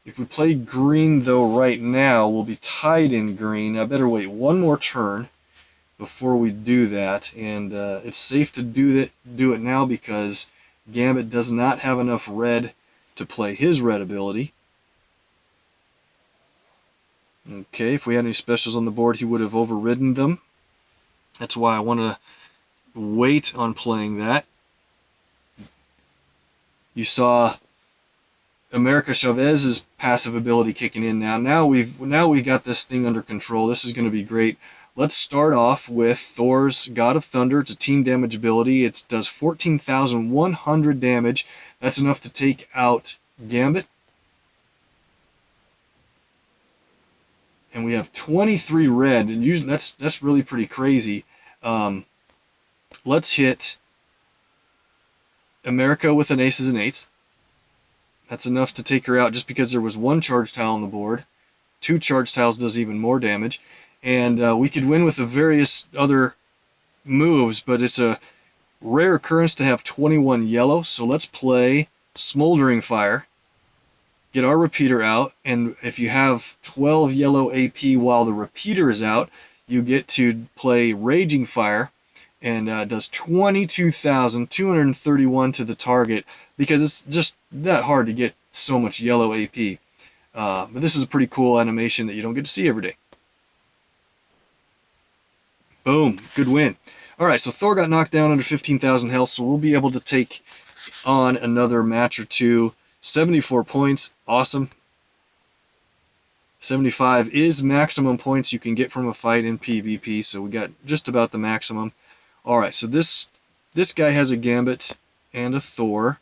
If we play green, though, right now, we'll be tied in green. I better wait 1 more turn before we do that, and it's safe to do it now because Gambit does not have enough red to play his red ability. Okay, if we had any specials on the board, he would have overridden them. That's why I want to wait on playing that. You saw America Chavez's passive ability kicking in now. Now we've got this thing under control. This is going to be great. Let's start off with Thor's God of Thunder. It's a team damage ability. It does 14,100 damage. That's enough to take out Gambit. And we have 23 red, and usually that's really pretty crazy. Let's hit America with an aces and 8s. That's enough to take her out just because there was 1 charge tile on the board. 2 charge tiles does even more damage. And we could win with the various other moves, but it's a rare occurrence to have 21 yellow. So let's play Smoldering Fire. Get our repeater out, and if you have 12 yellow AP while the repeater is out, you get to play Raging Fire, and it does 22,231 to the target, because it's just that hard to get so much yellow AP. But this is a pretty cool animation that you don't get to see every day. Boom, good win. Alright, so Thor got knocked down under 15,000 health, so we'll be able to take on another match or 2. 74 points, awesome. 75 is maximum points you can get from a fight in PvP, so we got just about the maximum. Alright, so this guy has a Gambit and a Thor.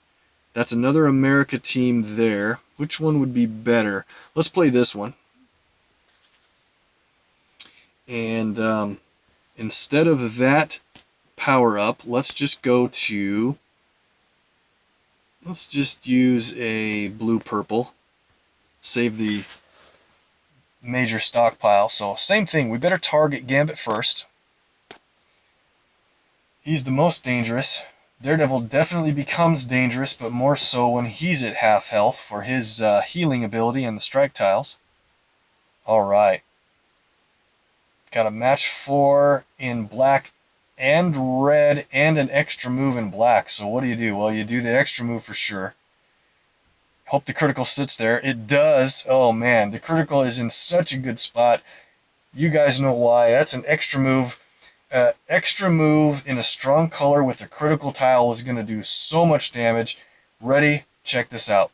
That's another America team there. Which one would be better? Let's play this one. And instead of that power-up, let's just go to... Let's just use a blue-purple. Save the major stockpile. So same thing, we better target Gambit first. He's the most dangerous. Daredevil definitely becomes dangerous, but more so when he's at half health for his healing ability and the strike tiles. Alright. Got a match 4 in black and red and an extra move in black. So what do? Well, you do the extra move for sure. Hope the critical sits there. It does. Oh man, the critical is in such a good spot. You guys know why. That's an extra move. Extra move in a strong color with a critical tile is going to do so much damage. Ready? Check this out.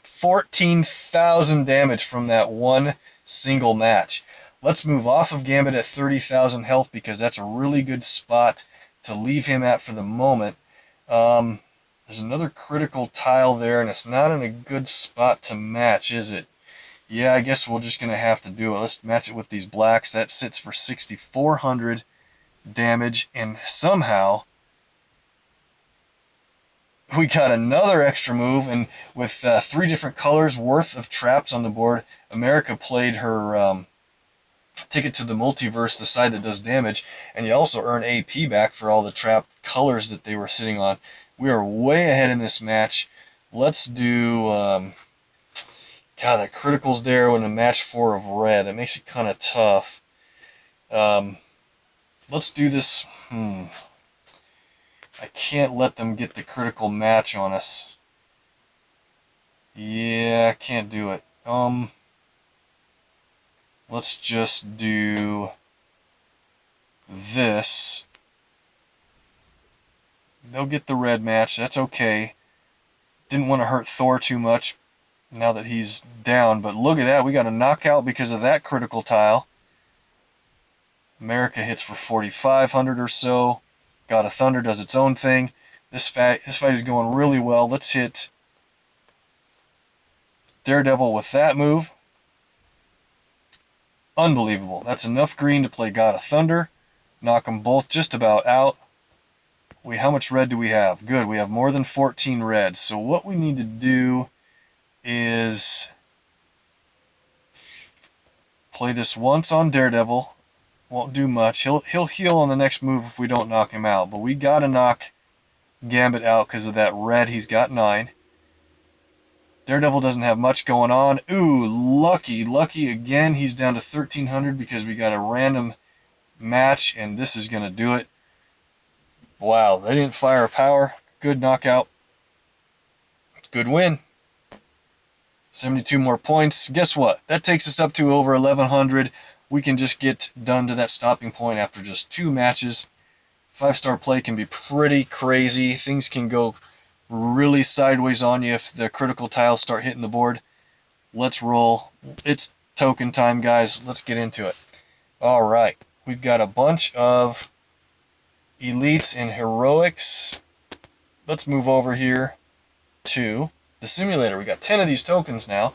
14,000 damage from that one single match. Let's move off of Gambit at 30,000 health because that's a really good spot to leave him at for the moment. There's another critical tile there, and it's not in a good spot to match, is it? Yeah, I guess we're just going to have to do it. Let's match it with these blacks. That sits for 6,400 damage, and somehow we got another extra move, and with 3 different colors worth of traps on the board, America played her ticket to the multiverse, the side that does damage, and you also earn AP back for all the trap colors that they were sitting on. We are way ahead in this match. Let's do... God, that critical's there when a match 4 of red. It makes it kind of tough. Let's do this. I can't let them get the critical match on us. Yeah, I can't do it. Let's just do this. They'll get the red match. That's okay. Didn't want to hurt Thor too much now that he's down, but look at that, we got a knockout because of that critical tile. America hits for 4,500 or so. God of Thunder does its own thing. This fight is going really well. Let's hit Daredevil with that move. Unbelievable. That's enough green to play God of Thunder. Knock them both just about out. How much red do we have? Good, we have more than 14 red. So what we need to do is play this once on Daredevil. Won't do much. He'll heal on the next move if we don't knock him out. But we gotta knock Gambit out because of that red. He's got 9. Daredevil doesn't have much going on. Ooh, lucky again. He's down to 1,300 because we got a random match, and this is gonna do it. Wow, they didn't fire a power. Good knockout. Good win. 72 more points. Guess what? That takes us up to over 1,100. We can just get done to that stopping point after just 2 matches. 5-star play can be pretty crazy. Things can go really sideways on you if the critical tiles start hitting the board. Let's roll. It's token time, guys. Let's get into it. Alright. We've got a bunch of elites and heroics. Let's move over here to the simulator. We got 10 of these tokens now.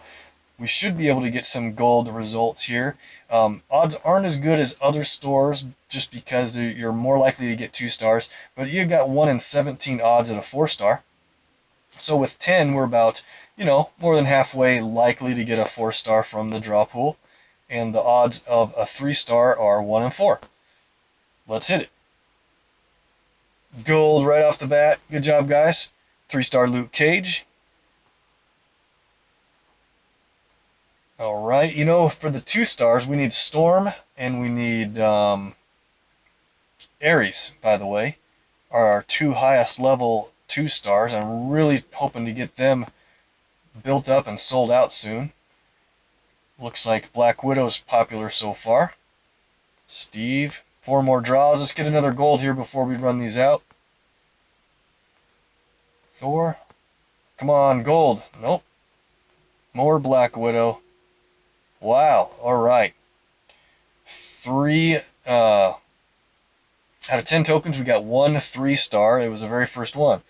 We should be able to get some gold results here. Odds aren't as good as other stores just because you're more likely to get 2 stars, but you got 1 in 17 odds at a 4-star. So with 10, we're about, more than halfway likely to get a 4-star from the draw pool, and the odds of a 3-star are 1 in 4. Let's hit it. Gold right off the bat. Good job, guys. 3-star Luke Cage. Alright, for the 2 stars, we need Storm, and we need Ares, by the way, are our 2 highest level 2 stars. I'm really hoping to get them built up and sold out soon. Looks like Black Widow's popular so far. Steve, 4 more draws. Let's get another gold here before we run these out. Thor, come on, gold. Nope. More Black Widow. Wow, alright. 3 out of 10 tokens, we got 1 3-star. It was the very first one.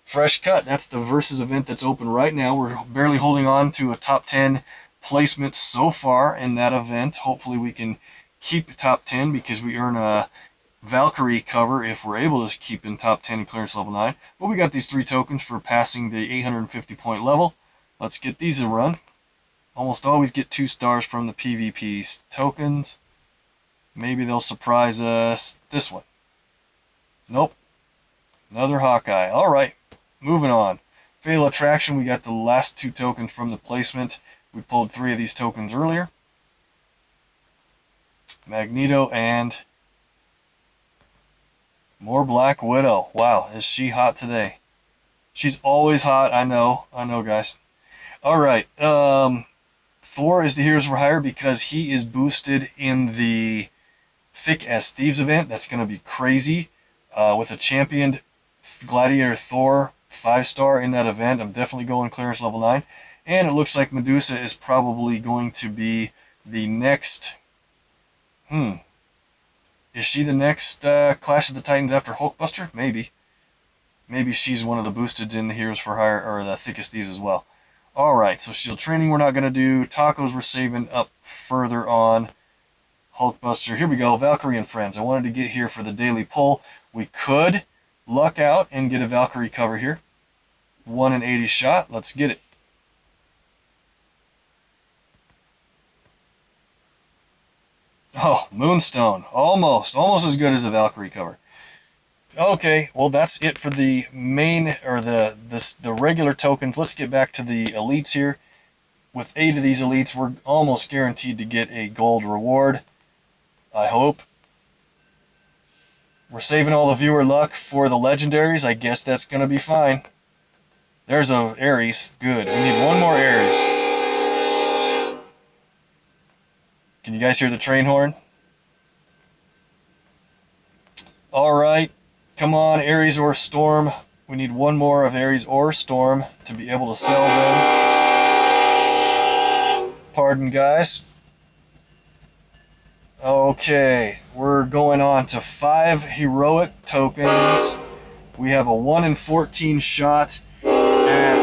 Fresh cut. That's the Versus event that's open right now. We're barely holding on to a top 10 placement so far in that event. Hopefully we can keep top 10 because we earn a Valkyrie cover if we're able to keep in top 10 in clearance level 9. But we got these 3 tokens for passing the 850 point level. Let's get these a run. Almost always get 2 stars from the PvP tokens. Maybe they'll surprise us. This one. Nope. Another Hawkeye. Alright. Moving on. Fatal Attraction, we got the last 2 tokens from the placement. We pulled 3 of these tokens earlier. Magneto and more Black Widow. Wow, is she hot today? She's always hot, I know, guys. Alright, Thor is the Heroes for Hire because he is boosted in the Thick as Thieves event. That's going to be crazy. With a championed Gladiator Thor 5-star in that event, I'm definitely going clearance level 9. And it looks like Medusa is probably going to be the next... Is she the next Clash of the Titans after Hulkbuster? Maybe. Maybe she's one of the boosteds in the Heroes for Hire, or the Thickest Thieves as well. Alright, so Shield Training we're not going to do. Tacos we're saving up further on. Hulkbuster, here we go. Valkyrie and Friends. I wanted to get here for the daily pull. We could luck out and get a Valkyrie cover here. 1 in 80 shot. Let's get it. Oh, Moonstone. Almost as good as a Valkyrie cover. Okay, well that's it for the main, or the regular tokens. Let's get back to the elites here. With 8 of these elites, we're almost guaranteed to get a gold reward. I hope. We're saving all the viewer luck for the legendaries. I guess that's going to be fine. There's a Ares. Good. We need 1 more Ares. Can you guys hear the train horn? Alright. Come on, Ares or Storm. We need 1 more of Ares or Storm to be able to sell them. Pardon, guys. Okay, we're going on to 5 heroic tokens. We have a 1 in 14 shot at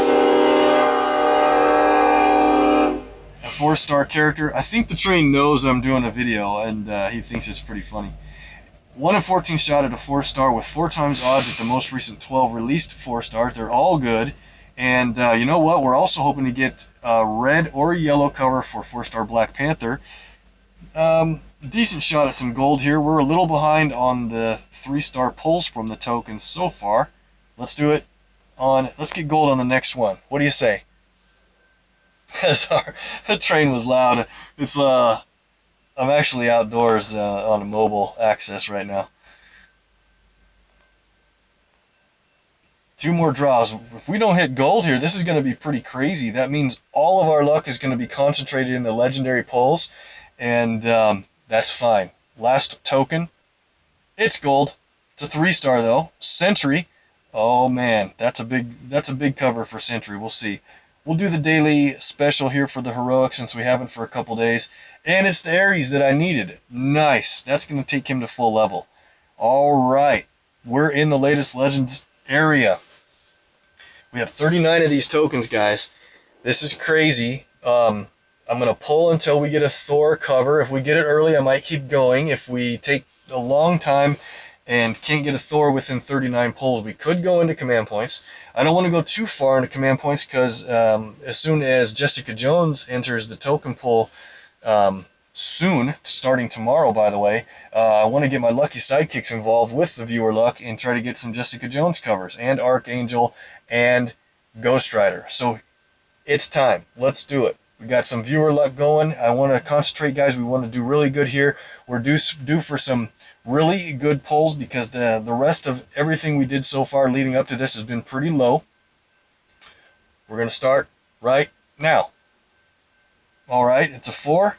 a 4-star character. I think the train knows I'm doing a video, and he thinks it's pretty funny. 1 in 14 shot at a 4-star with 4 times odds at the most recent 12 released 4-stars. They're all good. And you know what? We're also hoping to get a red or yellow cover for 4-star Black Panther. Decent shot at some gold here. We're a little behind on the 3-star pulls from the tokens so far. Let's do it on... Let's get gold on the next one. What do you say? Sorry, the train was loud. It's, I'm actually outdoors on a mobile access right now. 2 more draws. If we don't hit gold here, this is going to be pretty crazy. That means all of our luck is going to be concentrated in the legendary pulls, and that's fine. Last token. It's gold. It's a 3-star though. Sentry. Oh man, that's a big cover for Sentry. We'll see. We'll do the daily special here for the heroic since we haven't for a couple days. And it's the Ares that I needed. Nice. That's going to take him to full level. Alright. We're in the latest Legends area. We have 39 of these tokens, guys. This is crazy. I'm going to pull until we get a Thor cover. If we get it early, I might keep going. If we take a long time and can't get a Thor within 39 pulls, we could go into command points. I don't want to go too far into command points because as soon as Jessica Jones enters the token pool soon, starting tomorrow by the way, I want to get my lucky sidekicks involved with the viewer luck and try to get some Jessica Jones covers and Archangel and Ghost Rider. So it's time. Let's do it. We got some viewer luck going. I want to concentrate, guys. We want to do really good here. We're due for some really good pulls because the rest of everything we did so far leading up to this has been pretty low. We're going to start right now. Alright, it's a 4.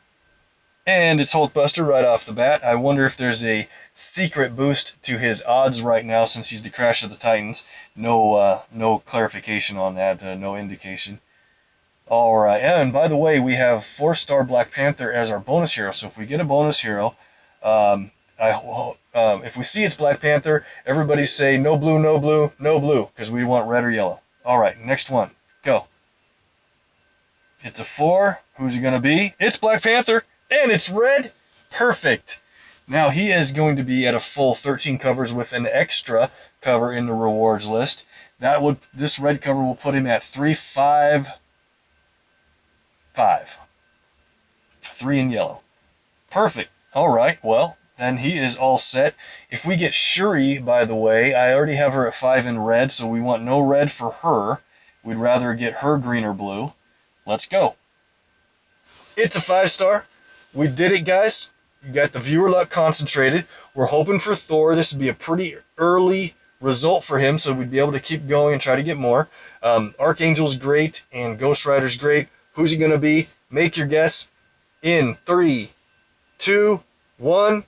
And it's Hulkbuster right off the bat. I wonder if there's a secret boost to his odds right now since he's the Crash of the Titans. No clarification on that, no indication. Alright, and by the way, we have 4-star Black Panther as our bonus hero. So if we get a bonus hero, If we see it's Black Panther, everybody say no blue, no blue, no blue, because we want red or yellow. All right, next one. Go. It's a 4. Who's it going to be? It's Black Panther, and it's red. Perfect. Now he is going to be at a full 13 covers with an extra cover in the rewards list. This red cover will put him at 355. 3 in yellow. Perfect. All right, well, then he is all set. If we get Shuri, by the way, I already have her at 5 in red, so we want no red for her. We'd rather get her green or blue. Let's go. It's a 5-star. We did it, guys. You got the viewer luck concentrated. We're hoping for Thor. This would be a pretty early result for him, so we'd be able to keep going and try to get more. Archangel's great, and Ghost Rider's great. Who's he going to be? Make your guess in 3, 2, 1.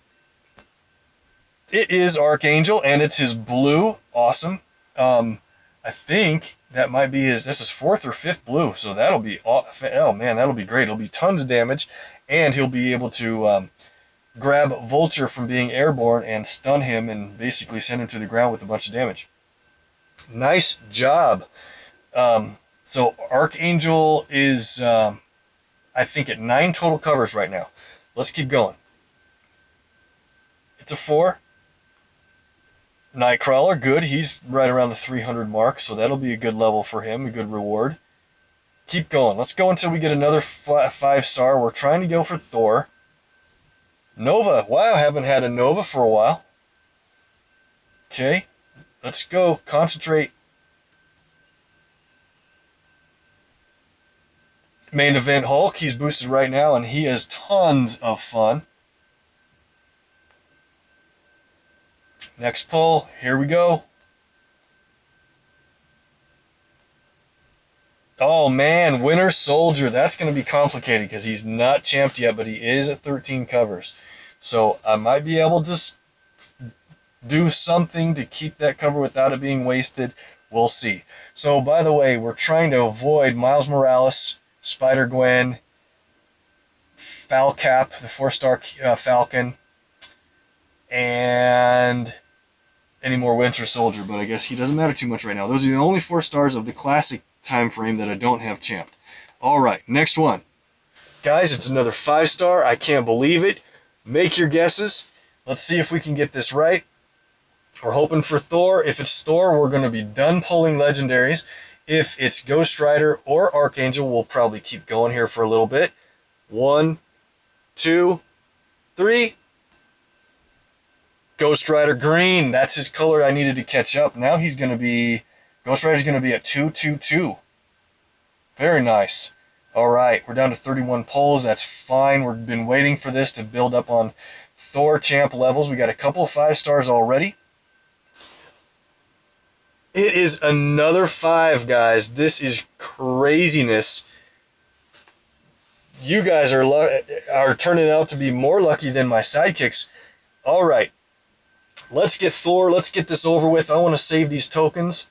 It is Archangel, and it's his blue. Awesome. I think that might be this is 4th or 5th blue, so that'll be, oh man, that'll be great. It'll be tons of damage, and he'll be able to grab Vulture from being airborne and stun him and basically send him to the ground with a bunch of damage. Nice job. So Archangel is, I think, at 9 total covers right now. Let's keep going. It's a 4. Nightcrawler, good. He's right around the 300 mark, so that'll be a good level for him, a good reward. Keep going. Let's go until we get another 5-star. We're trying to go for Thor. Nova. Wow, I haven't had a Nova for a while. Okay, let's go. Concentrate. Main event Hulk. He's boosted right now, and he has tons of fun. Next pull, here we go. Oh man, Winter Soldier. That's going to be complicated because he's not champed yet, but he is at 13 covers. So I might be able to do something to keep that cover without it being wasted. We'll see. So by the way, we're trying to avoid Miles Morales, Spider-Gwen, Falcap, the 4-star Falcon, and any more Winter Soldier, but I guess he doesn't matter too much right now. Those are the only 4 stars of the classic time frame that I don't have champed. Alright, next one. Guys, it's another 5-star. I can't believe it. Make your guesses. Let's see if we can get this right. We're hoping for Thor. If it's Thor, we're going to be done pulling legendaries. If it's Ghost Rider or Archangel, we'll probably keep going here for a little bit. 1, 2, 3. Ghost Rider green. That's his color I needed to catch up. Now he's going to be... Ghost Rider's going to be at 222. Very nice. Alright, we're down to 31 pulls. That's fine. We've been waiting for this to build up on Thor champ levels. We got a couple of 5-stars already. It is another 5, guys. This is craziness. You guys are turning out to be more lucky than my sidekicks. Alright. Let's get Thor. Let's get this over with. I want to save these tokens.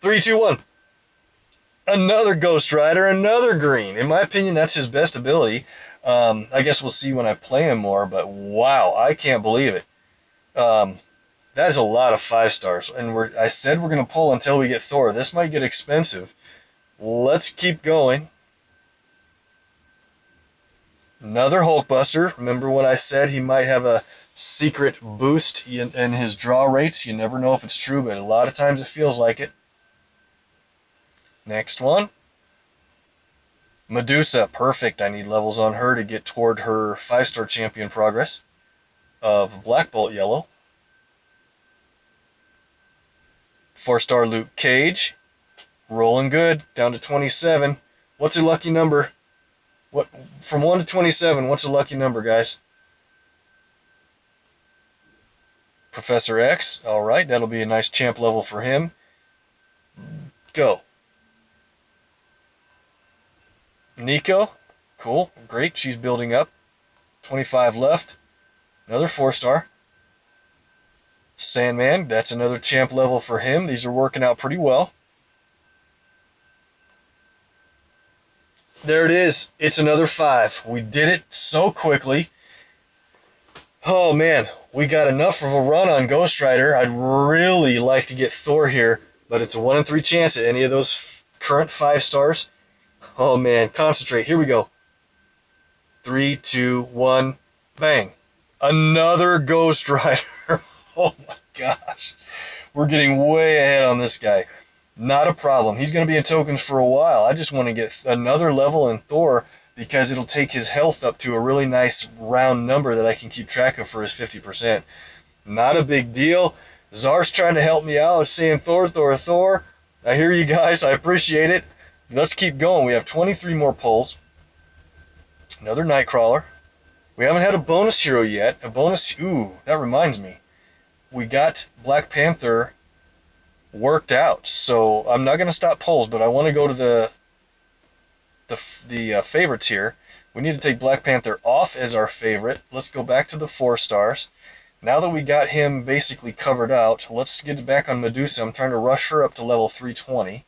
3, 2, 1. Another Ghost Rider, another green. In my opinion, that's his best ability. I guess we'll see when I play him more, but wow, I can't believe it. That is a lot of 5-stars. And I said we're going to pull until we get Thor. This might get expensive. Let's keep going. Another Hulkbuster. Remember when I said he might have a secret boost in his draw rates? You never know if it's true, but a lot of times it feels like it. Next one. Medusa. Perfect. I need levels on her to get toward her 5-star champion progress of Black Bolt Yellow. 4-star Luke Cage. Rolling good. Down to 27. What's a lucky number? What from 1 to 27, what's a lucky number, guys? Professor X. Alright, that'll be a nice champ level for him. Go. Nico. Cool. Great. She's building up. 25 left. Another 4-star. Sandman. That's another champ level for him. These are working out pretty well. There it is. It's another 5. We did it so quickly. Oh man, we got enough of a run on Ghost Rider. I'd really like to get Thor here, but it's a 1 in 3 chance at any of those current 5 stars. Oh man, concentrate. Here we go. 3, 2, 1, bang. Another Ghost Rider. Oh my gosh. We're getting way ahead on this guy. Not a problem. He's going to be in tokens for a while. I just want to get another level in Thor because it'll take his health up to a really nice round number that I can keep track of for his 50%. Not a big deal. Zar's trying to help me out, saying Thor, Thor, Thor. I hear you guys. I appreciate it. Let's keep going. We have 23 more pulls. Another Nightcrawler. We haven't had a bonus hero yet. A bonus... Ooh, that reminds me. We got Black Panther worked out, so I'm not going to stop polls, but I want to go to the favorites here. We need to take Black Panther off as our favorite. Let's go back to the 4 stars. Now that we got him basically covered out, let's get back on Medusa. I'm trying to rush her up to level 320.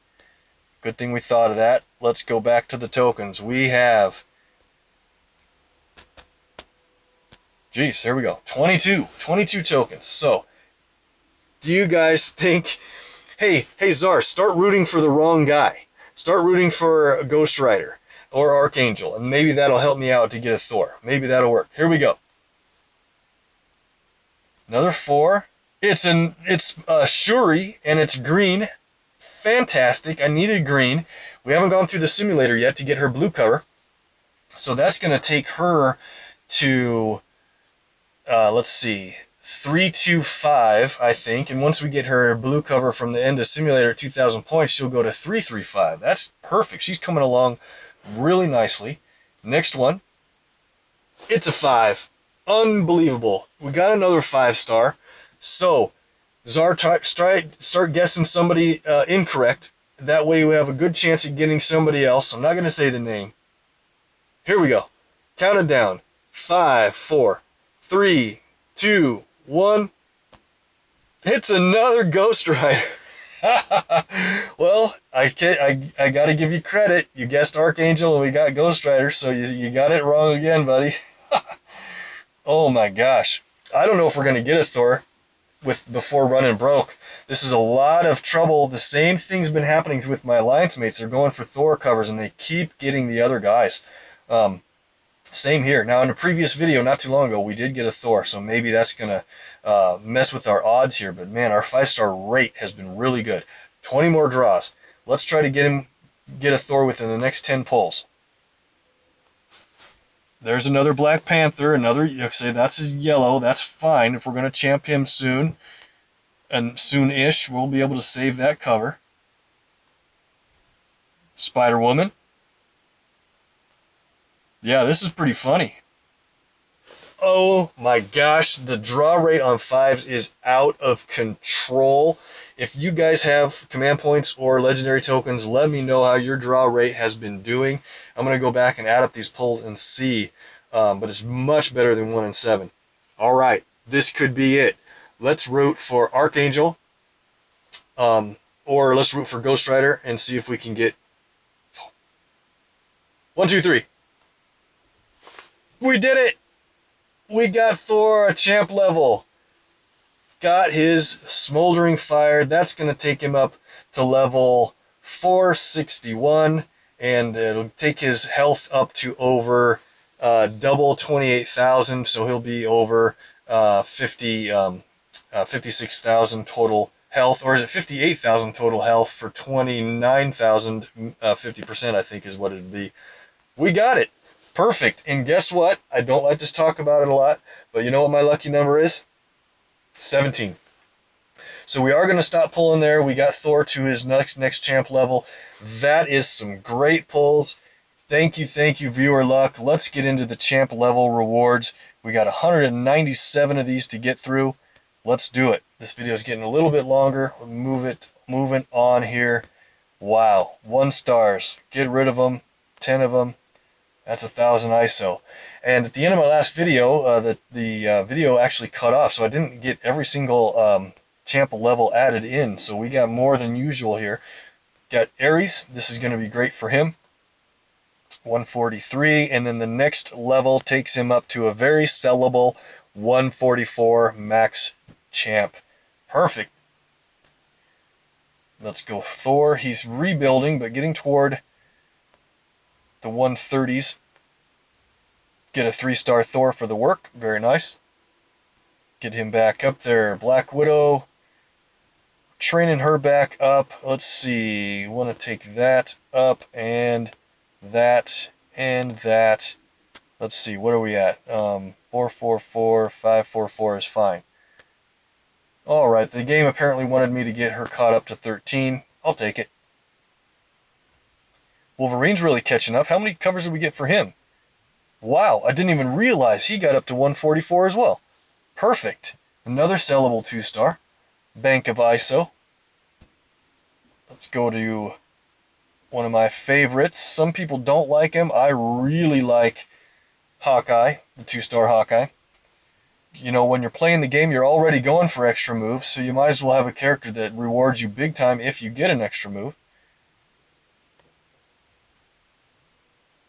Good thing we thought of that. Let's go back to the tokens. We have... Jeez, here we go. 22 tokens. So, do you guys think... Hey, Zar, start rooting for the wrong guy. Start rooting for Ghost Rider or Archangel, and maybe that'll help me out to get a Thor. Maybe that'll work. Here we go. Another 4. It's Shuri, and it's green. Fantastic. I needed green. We haven't gone through the simulator yet to get her blue cover. So that's going to take her to, let's see, 325, I think. And once we get her blue cover from the end of simulator at 2,000 points, she'll go to 335. That's perfect. She's coming along really nicely. Next one. It's a 5. Unbelievable. We got another 5-star. So, Zar, start guessing somebody incorrect. That way we have a good chance of getting somebody else. I'm not going to say the name. Here we go. Count it down. 5, 4, 3, 2, 1. It's another Ghost Rider. Well, I got to give you credit. You guessed Archangel and we got Ghost Rider, so you got it wrong again, buddy. Oh my gosh. I don't know if we're going to get a Thor before running broke. This is a lot of trouble. The same thing's been happening with my alliance mates. They're going for Thor covers and they keep getting the other guys. Same here. Now, in a previous video, not too long ago, we did get a Thor, so maybe that's going to mess with our odds here. But, man, our 5-star rate has been really good. 20 more draws. Let's try to get a Thor within the next 10 pulls. There's another Black Panther. You say that's his yellow. That's fine. If we're going to champ him soon, and soon-ish, we'll be able to save that cover. Spider-Woman. Yeah, this is pretty funny. Oh my gosh, the draw rate on 5s is out of control. If you guys have command points or legendary tokens, let me know how your draw rate has been doing. I'm going to go back and add up these pulls and see, but it's much better than 1 in 7. All right, this could be it. Let's root for Archangel, or let's root for Ghost Rider and see if we can get 1, 2, 3. We did it! We got Thor, a champ level. Got his Smoldering Fire. That's going to take him up to level 461. And it'll take his health up to over double 28,000. So he'll be over 56,000 total health. Or is it 58,000 total health for 29,000? 50%, I think, is what it'd be. We got it. Perfect. And guess what? I don't like to talk about it a lot, but you know what my lucky number is? 17. So we are going to stop pulling there. We got Thor to his next champ level. That is some great pulls. Thank you, viewer luck. Let's get into the champ level rewards. We got 197 of these to get through. Let's do it. This video is getting a little bit longer. Moving on here. Wow. 1 stars. Get rid of them. 10 of them. That's 1,000 ISO. And at the end of my last video, the video actually cut off, so I didn't get every single champ level added in. So we got more than usual here. Got Ares. This is going to be great for him. 143, and then the next level takes him up to a very sellable 144 max champ. Perfect. Let's go Thor. He's rebuilding, but getting toward the 130s. Get a 3-star Thor for the work. Very nice. Get him back up there. Black Widow. Training her back up. Let's see. Want to take that up and that and that. Let's see. What are we at? 444, 544 is fine. Alright, the game apparently wanted me to get her caught up to 13. I'll take it. Wolverine's really catching up. How many covers did we get for him? Wow, I didn't even realize he got up to 144 as well. Perfect. Another sellable 2-star. Bank of ISO. Let's go to one of my favorites. Some people don't like him. I really like Hawkeye, the 2-star Hawkeye. You know, when you're playing the game, you're already going for extra moves, so you might as well have a character that rewards you big time if you get an extra move.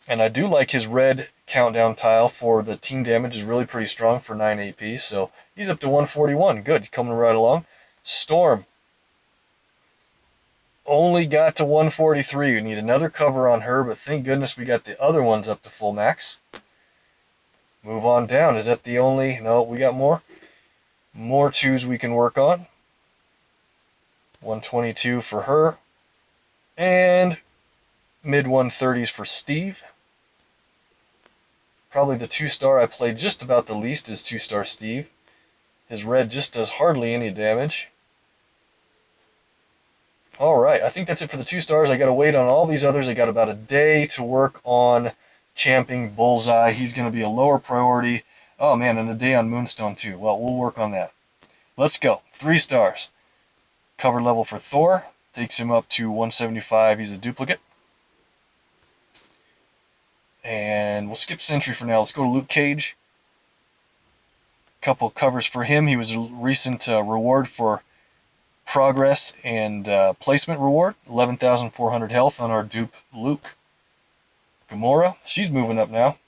And I do like his red countdown tile for the team damage is really pretty strong for 9 AP, so he's up to 141. Good, coming right along. Storm. Only got to 143. We need another cover on her, but thank goodness we got the other ones up to full max. Move on down. Is that the only? No, we got more. More 2s we can work on. 122 for her. And mid 130s for Steve. Probably the 2-star I played just about the least is 2-star Steve. His red just does hardly any damage. Alright, I think that's it for the 2-stars. I gotta wait on all these others. I got about a day to work on champing Bullseye. He's gonna be a lower priority. Oh man, and a day on Moonstone too. Well, we'll work on that. Let's go. 3 stars. Cover level for Thor. Takes him up to 175. He's a duplicate. And we'll skip Sentry for now. Let's go to Luke Cage. Couple covers for him. He was a recent reward for progress and placement reward. 11,400 health on our dupe Luke. Gamora, she's moving up now.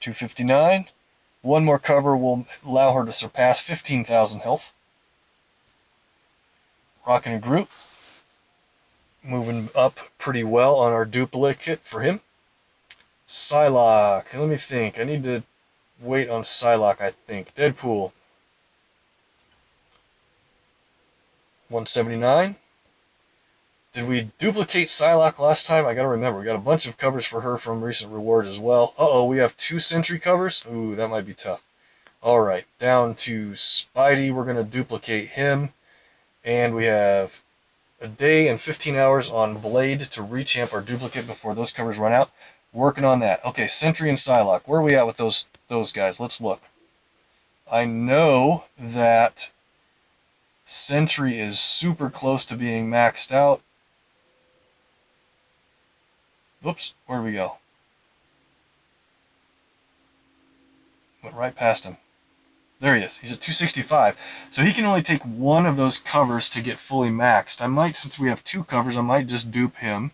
259. One more cover will allow her to surpass 15,000 health. Rocket and Groot. Moving up pretty well on our duplicate for him. Psylocke. Let me think. I need to wait on Psylocke, I think. Deadpool. 179. Did we duplicate Psylocke last time? I gotta remember. We got a bunch of covers for her from recent rewards as well. Uh-oh, we have 2 Sentry covers? Ooh, that might be tough. Alright, down to Spidey. We're gonna duplicate him. And we have a day and 15 hours on Blade to rechamp our duplicate before those covers run out. Working on that. Okay, Sentry and Psylocke. Where are we at with those guys? Let's look. I know that Sentry is super close to being maxed out. Whoops, where do we go? Went right past him. There he is. He's at 265. So he can only take one of those covers to get fully maxed. I might, since we have 2 covers, I might just dupe him.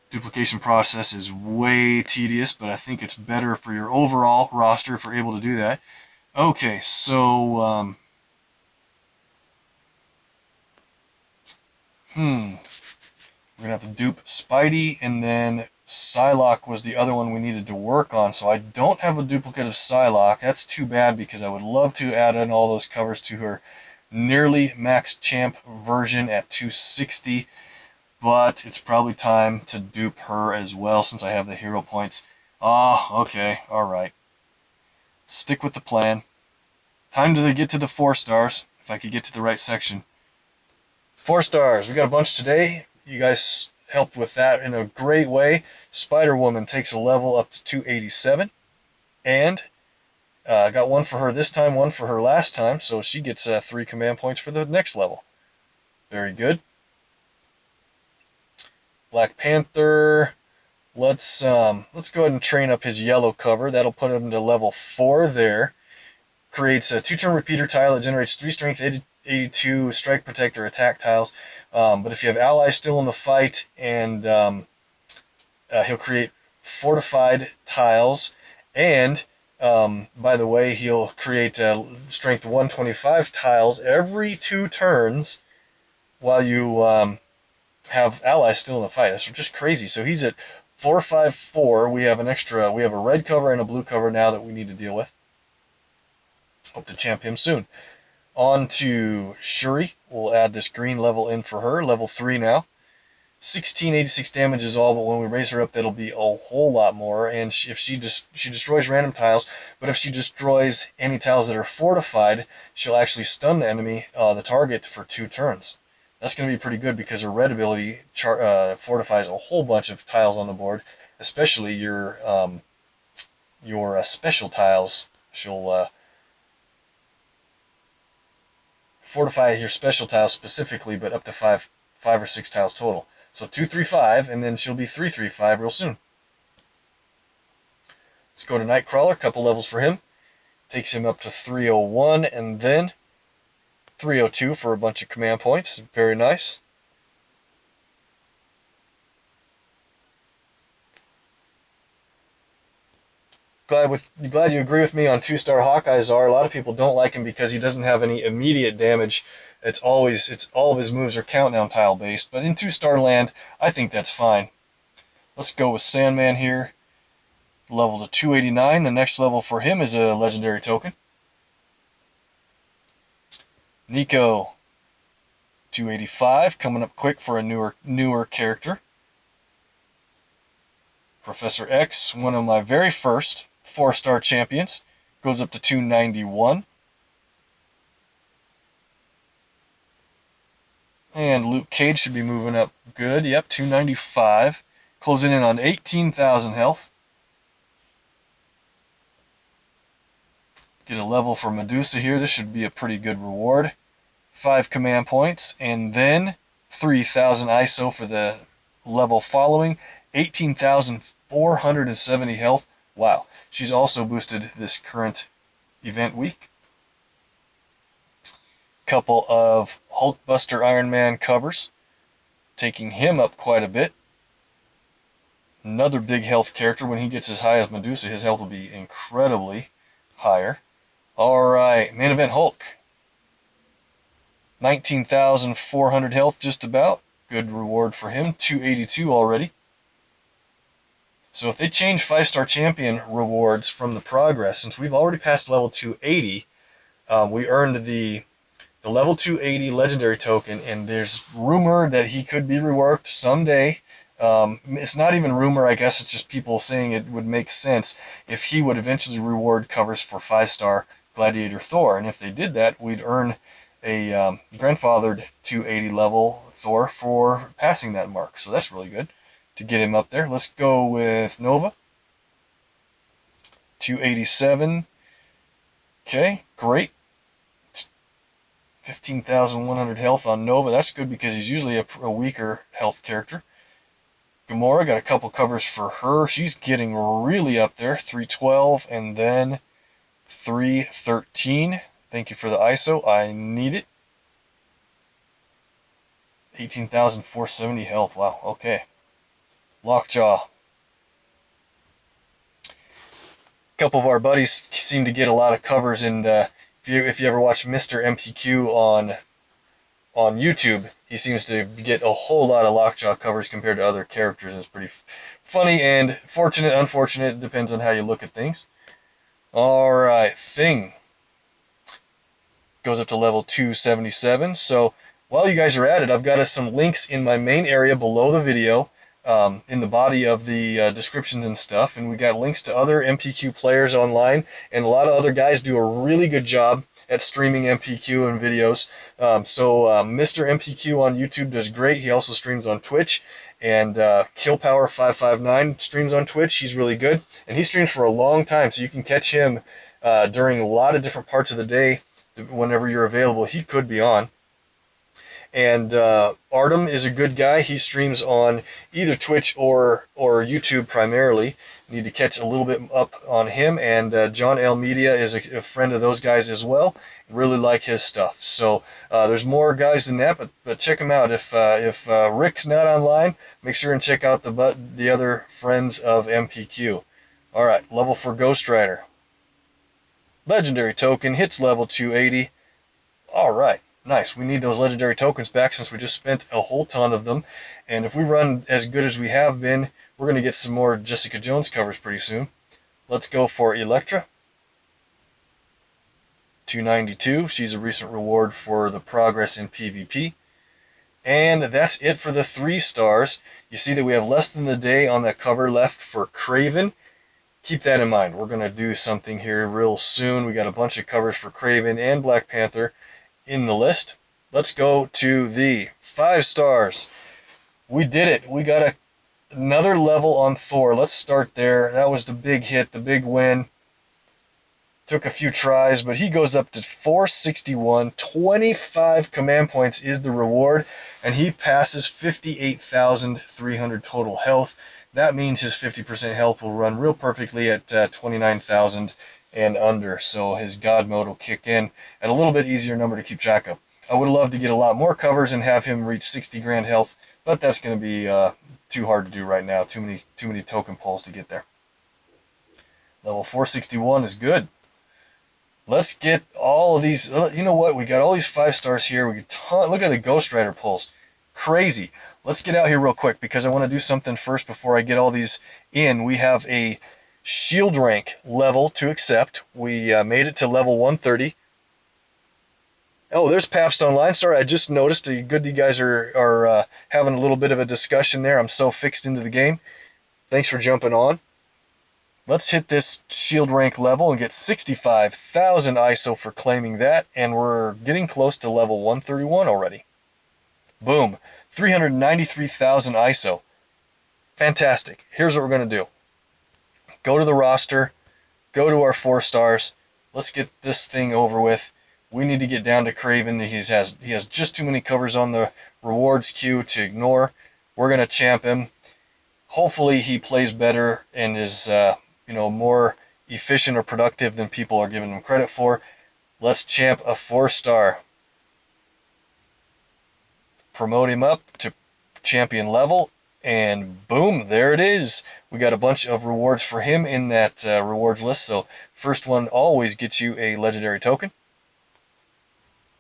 Duplication process is way tedious, but I think it's better for your overall roster if we're able to do that. Okay, so we're gonna have to dupe Spidey, and then Psylocke was the other one we needed to work on. So I don't have a duplicate of Psylocke. That's too bad because I would love to add in all those covers to her nearly max champ version at 260. But it's probably time to dupe her as well since I have the hero points. Ah, okay, alright. Stick with the plan. Time to get to the 4 stars, if I could get to the right section. 4 stars, we got a bunch today. You guys helped with that in a great way. Spider-Woman takes a level up to 287. And got one for her this time, one for her last time, so she gets 3 command points for the next level. Very good. Black Panther, let's go ahead and train up his yellow cover. That'll put him to level 4 there. Creates a 2-turn repeater tile that generates 3 strength, 82 strike protector attack tiles. But if you have allies still in the fight, and he'll create fortified tiles, and By the way, he'll create strength 125 tiles every 2 turns while you have allies still in the fight. That's just crazy. So he's at 454. We have a red cover and a blue cover now that we need to deal with. Hope to champ him soon. On to Shuri. We'll add this green level in for her. Level 3 now. 1686 damage is all, but when we raise her up, that'll be a whole lot more. And if she destroys random tiles, but if she destroys any tiles that are fortified, she'll actually stun the enemy, the target, for 2 turns. That's going to be pretty good because her red ability fortifies a whole bunch of tiles on the board, especially your special tiles. She'll fortify your special tiles specifically, but up to 5 or 6 tiles total. So 235, and then she'll be 335 real soon. Let's go to Nightcrawler, couple levels for him. Takes him up to 301, and then 302 for a bunch of command points. Very nice. Glad you agree with me on 2-star Hawkeye Czar. A lot of people don't like him because he doesn't have any immediate damage. It's all of his moves are countdown tile based, but in 2-star land, I think that's fine. Let's go with Sandman here. Level to 289. The next level for him is a legendary token. Nico, 285, coming up quick for a newer character. Professor X, one of my very first 4-star champions, goes up to 291. And Luke Cage should be moving up good. Yep, 295. Closing in on 18,000 health. Get a level for Medusa here. This should be a pretty good reward. 5 command points, and then 3,000 ISO for the level following. 18,470 health. Wow. She's also boosted this current event week. Couple of Hulkbuster Iron Man covers, taking him up quite a bit. Another big health character. When he gets as high as Medusa, his health will be incredibly higher. Alright, main event Hulk. 19,400 health just about. Good reward for him. 282 already. So if they change 5-star champion rewards from the progress, since we've already passed level 280, we earned the level 280 legendary token, and there's rumor that he could be reworked someday. It's not even rumor, I guess it's just people saying it would make sense if he would eventually reward covers for 5-star Gladiator Thor, and if they did that, we'd earn a grandfathered 280 level Thor for passing that mark. So that's really good to get him up there. Let's go with Nova. 287. Okay, great. 15,100 health on Nova. That's good because he's usually a weaker health character. Gamora, got a couple covers for her. She's getting really up there. 312 and then 313. Thank you for the ISO. I need it. 18,470 health. Wow, okay. Lockjaw. A couple of our buddies seem to get a lot of covers, and if you ever watch Mr. MPQ on YouTube, he seems to get a whole lot of Lockjaw covers compared to other characters. It's pretty funny and fortunate, unfortunate. It depends on how you look at things. Alright, Thing goes up to level 277. So while you guys are at it, I've got some links in my main area below the video, in the body of the descriptions and stuff, and we got links to other MPQ players online, and a lot of other guys do a really good job at streaming MPQ and videos. Mr. MPQ on YouTube does great. He also streams on Twitch, and KillPower559 streams on Twitch. He's really good, and he streams for a long time, so you can catch him during a lot of different parts of the day. Whenever you're available, he could be on. And Artem is a good guy. He streams on either Twitch or YouTube primarily. Need to catch a little bit up on him. And John L Media is a friend of those guys as well. Really like his stuff. So there's more guys than that, but check him out. If Rick's not online, make sure and check out the other friends of MPQ. All right, level for Ghost Rider. Legendary token, hits level 280. Alright, nice. We need those legendary tokens back since we just spent a whole ton of them. And if we run as good as we have been, we're going to get some more Jessica Jones covers pretty soon. Let's go for Elektra. 292. She's a recent reward for the progress in PvP. And that's it for the 3 stars. You see that we have less than the day on that cover left for Kraven. Keep that in mind. We're going to do something here real soon. We got a bunch of covers for Kraven and Black Panther in the list. Let's go to the 5 stars. We did it. We got another level on Thor. Let's start there. That was the big hit, the big win. Took a few tries, but he goes up to 461. 25 command points is the reward, and he passes 58,300 total health. That means his 50% health will run real perfectly at 29,000 and under, so his God mode will kick in at a little bit easier number to keep track of. I would love to get a lot more covers and have him reach 60 grand health, but that's going to be too hard to do right now. Too many token pulls to get there. Level 461 is good. Let's get all of these. You know what? We got all these 5 stars here. We look at the Ghost Rider pulls. Crazy. Let's get out here real quick because I want to do something first before I get all these in. We have a shield rank level to accept. We made it to level 130. Oh, there's Pabst Online. Sorry, I just noticed. Good you guys are having a little bit of a discussion there. I'm so fixed into the game. Thanks for jumping on. Let's hit this shield rank level and get 65,000 ISO for claiming that, and we're getting close to level 131 already. Boom, 393,000 ISO. Fantastic. Here's what we're going to do. Go to the roster, go to our 4 stars. Let's get this thing over with. We need to get down to Kraven. He has just too many covers on the rewards queue to ignore. We're going to champ him. Hopefully he plays better and is more efficient or productive than people are giving him credit for. Let's champ a 4-star. Promote him up to champion level, and boom, there it is. We got a bunch of rewards for him in that rewards list, so first one always gets you a legendary token.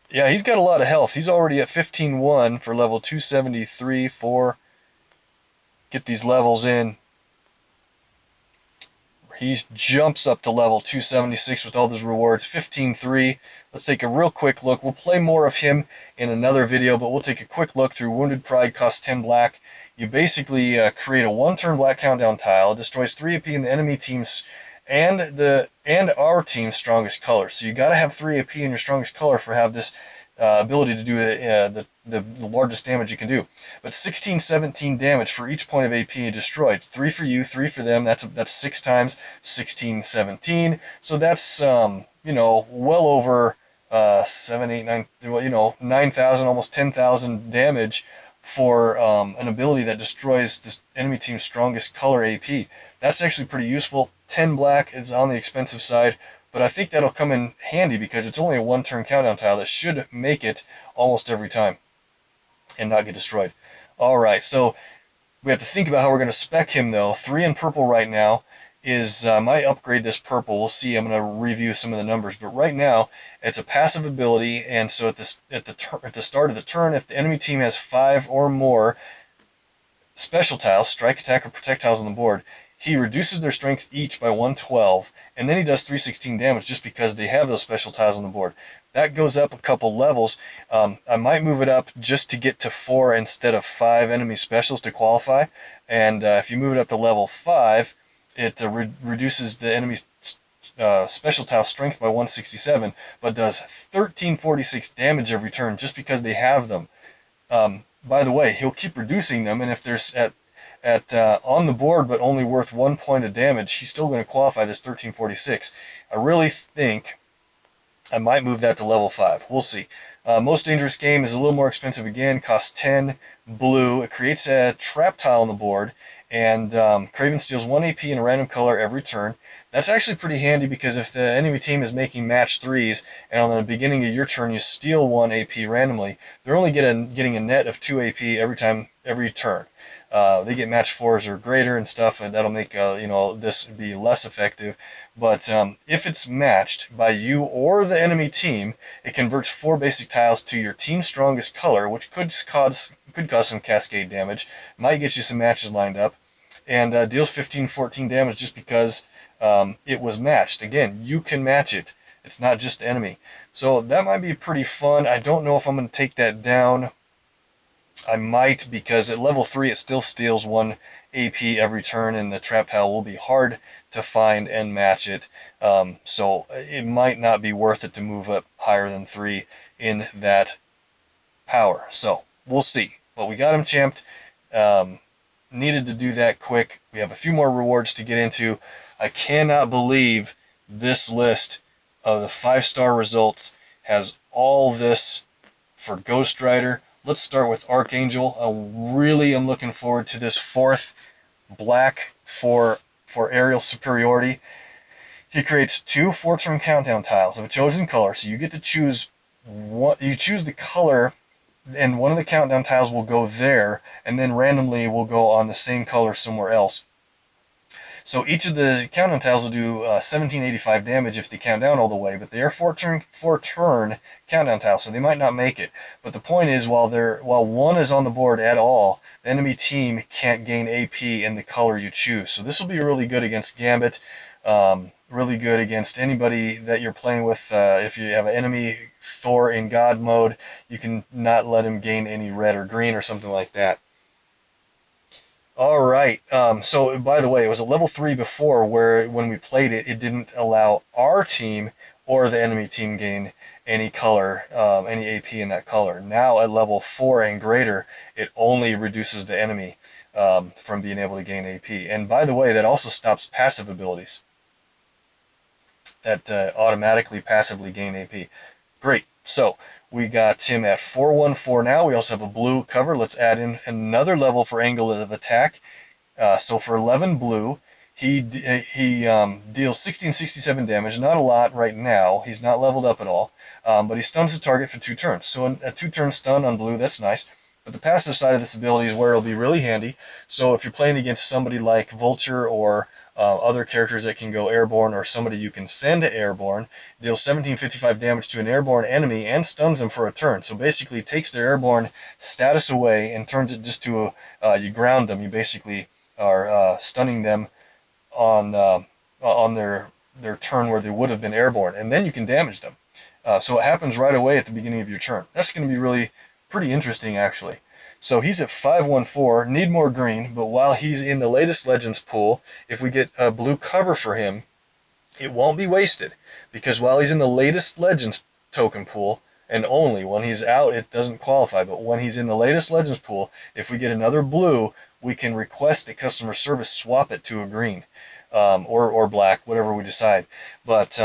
Yeah, he's got a lot of health. He's already at 15-1 for level 273, 4. Get these levels in. He jumps up to level 276 with all those rewards, 15-3. Let's take a real quick look. We'll play more of him in another video, but we'll take a quick look through Wounded Pride, costs 10 black. You basically create a 1-turn black countdown tile. It destroys 3 AP in the enemy team's and our team's strongest color. So you got to have 3 AP in your strongest color for have this ability to do the largest damage you can do. But 16-17 damage for each point of AP destroyed. 3 for you, 3 for them. That's 6 times 16-17. So that's well over 7, 8, 9, 9,000, almost 10,000 damage for an ability that destroys this enemy team's strongest color AP. That's actually pretty useful. 10 black is on the expensive side, but I think that'll come in handy because it's only a 1-turn countdown tile that should make it almost every time and not get destroyed. Alright, so we have to think about how we're going to spec him though. 3 in purple right now is, might upgrade this purple. We'll see. I'm going to review some of the numbers, but right now it's a passive ability, and so at the start of the turn, if the enemy team has 5 or more special tiles, strike, attack, or protect tiles on the board, he reduces their strength each by 112, and then he does 316 damage just because they have those special tiles on the board. That goes up a couple levels. I might move it up just to get to 4 instead of 5 enemy specials to qualify, and if you move it up to level 5, it reduces the enemy special tile strength by 167, but does 1346 damage every turn just because they have them. By the way, he'll keep reducing them, and if there's on the board but only worth 1 point of damage, he's still going to qualify this 1346. I really think I might move that to level 5. We'll see. Most Dangerous Game is a little more expensive again, costs 10 blue. It creates a trap tile on the board, and Kraven steals 1 AP in a random color every turn. That's actually pretty handy because if the enemy team is making match 3s, and on the beginning of your turn you steal 1 AP randomly, they're only getting a net of 2 AP every turn. They get match 4s or greater and stuff, and that'll make this be less effective. But if it's matched by you or the enemy team, it converts 4 basic tiles to your team's strongest color, which could cause some cascade damage, might get you some matches lined up, and deals 15-14 damage just because it was matched. Again, you can match it. It's not just the enemy. So that might be pretty fun. I don't know if I'm going to take that down. I might, because at level 3 it still steals 1 AP every turn, and the trap tile will be hard to find and match it. So it might not be worth it to move up higher than 3 in that power. So we'll see. But we got him champed. Needed to do that quick. We have a few more rewards to get into. I cannot believe this list of the 5-star results has all this for Ghost Rider. Let's start with Archangel. I really am looking forward to this 4th black for aerial superiority. He creates 2 4-turn countdown tiles of a chosen color, so you get to choose what you choose the color, and one of the countdown tiles will go there, and then randomly will go on the same color somewhere else. So each of the countdown tiles will do 1785 damage if they count down all the way, but they are 4-turn countdown tiles, so they might not make it. But the point is, while one is on the board at all, the enemy team can't gain AP in the color you choose. So this will be really good against Gambit, really good against anybody that you're playing with. If you have an enemy Thor in God mode, you can not let him gain any red or green or something like that. Alright, so by the way, it was a level 3 before, where when we played it, it didn't allow our team or the enemy team gain any color, any AP in that color. Now at level 4 and greater, it only reduces the enemy from being able to gain AP. And by the way, that also stops passive abilities that automatically passively gain AP. Great, so we got him at 414 now. We also have a blue cover. Let's add in another level for angle of attack. So for 11 blue, he deals 1667 damage. Not a lot right now. He's not leveled up at all. But he stuns the target for 2 turns. So a 2-turn stun on blue, that's nice. But the passive side of this ability is where it'll be really handy. So if you're playing against somebody like Vulture or other characters that can go airborne, or somebody you can send to airborne, deals 1755 damage to an airborne enemy and stuns them for a turn. So basically takes their airborne status away and turns it just to you ground them. You basically are stunning them on their turn where they would have been airborne, and then you can damage them. So it happens right away at the beginning of your turn. That's going to be really pretty interesting, actually. So he's at 514, need more green, but while he's in the latest Legends pool, if we get a blue cover for him, it won't be wasted, because while he's in the latest Legends token pool, and only when he's out it doesn't qualify, but when he's in the latest Legends pool, if we get another blue, we can request that customer service swap it to a green, or black, whatever we decide. But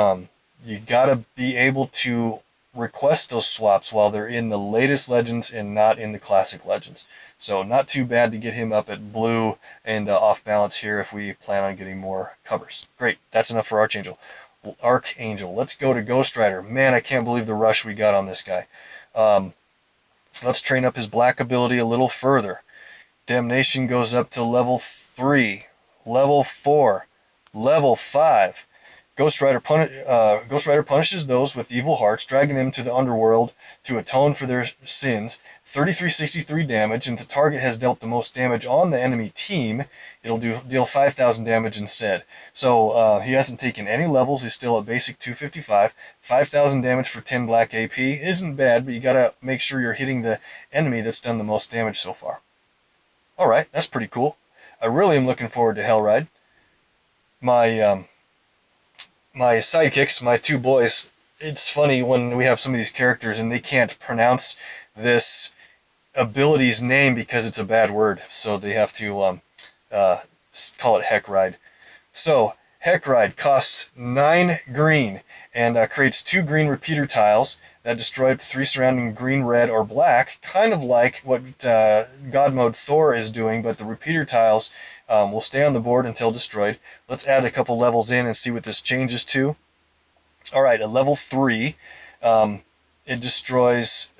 you gotta be able to request those swaps while they're in the latest Legends and not in the classic Legends. So not too bad to get him up at blue and off balance here if we plan on getting more covers. Great, that's enough for Archangel. Let's go to Ghost Rider. Man, I can't believe the rush we got on this guy. Let's train up his black ability a little further. Damnation goes up to level 3, level 4, level 5. Ghost Rider punishes those with evil hearts, dragging them to the underworld to atone for their sins. 3363 damage, and if the target has dealt the most damage on the enemy team, it'll deal 5,000 damage instead. So he hasn't taken any levels. He's still at basic 255. 5,000 damage for 10 black AP isn't bad, but you gotta make sure you're hitting the enemy that's done the most damage so far. Alright, that's pretty cool. I really am looking forward to Hellride. My sidekicks, my 2 boys, it's funny when we have some of these characters and they can't pronounce this ability's name because it's a bad word, so they have to call it Heckride. So Heckride costs 9 green and creates 2 green repeater tiles that destroy 3 surrounding green, red, or black, kind of like what God Mode Thor is doing, but the repeater tiles will stay on the board until destroyed. Let's add a couple levels in and see what this changes to. Alright, at level 3, it destroys,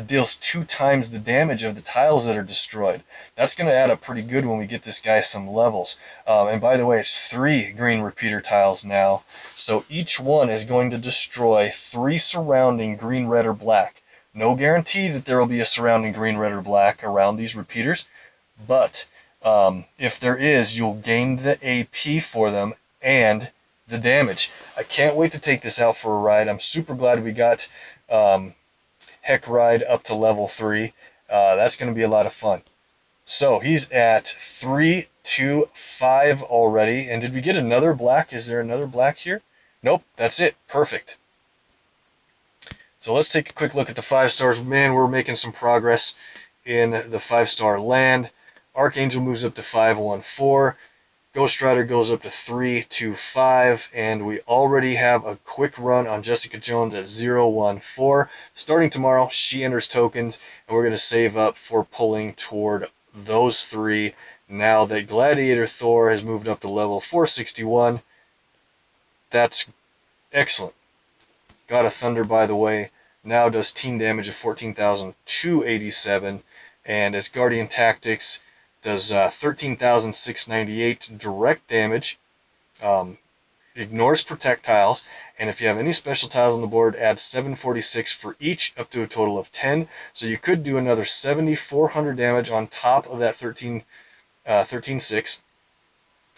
deals 2 times the damage of the tiles that are destroyed. That's going to add up pretty good when we get this guy some levels. And by the way, it's 3 green repeater tiles now. So each one is going to destroy 3 surrounding green, red, or black. No guarantee that there will be a surrounding green, red, or black around these repeaters, but if there is, you'll gain the AP for them and the damage. I can't wait to take this out for a ride. I'm super glad we got Heck Ride up to level 3. That's going to be a lot of fun. So he's at 3, 2, 5 already. And did we get another black? Is there another black here? Nope, that's it. Perfect. So let's take a quick look at the 5 stars. Man, we're making some progress in the 5-star land. Archangel moves up to 514. Ghost Rider goes up to 325, and we already have a quick run on Jessica Jones at 014. Starting tomorrow, she enters tokens, and we're going to save up for pulling toward those 3. Now that Gladiator Thor has moved up to level 461, that's excellent. God of Thunder, by the way, now does team damage of 14,287, and as Guardian Tactics does 13,698 direct damage, ignores protect tiles, and if you have any special tiles on the board, add 746 for each, up to a total of 10. So you could do another 7,400 damage on top of that 13,6.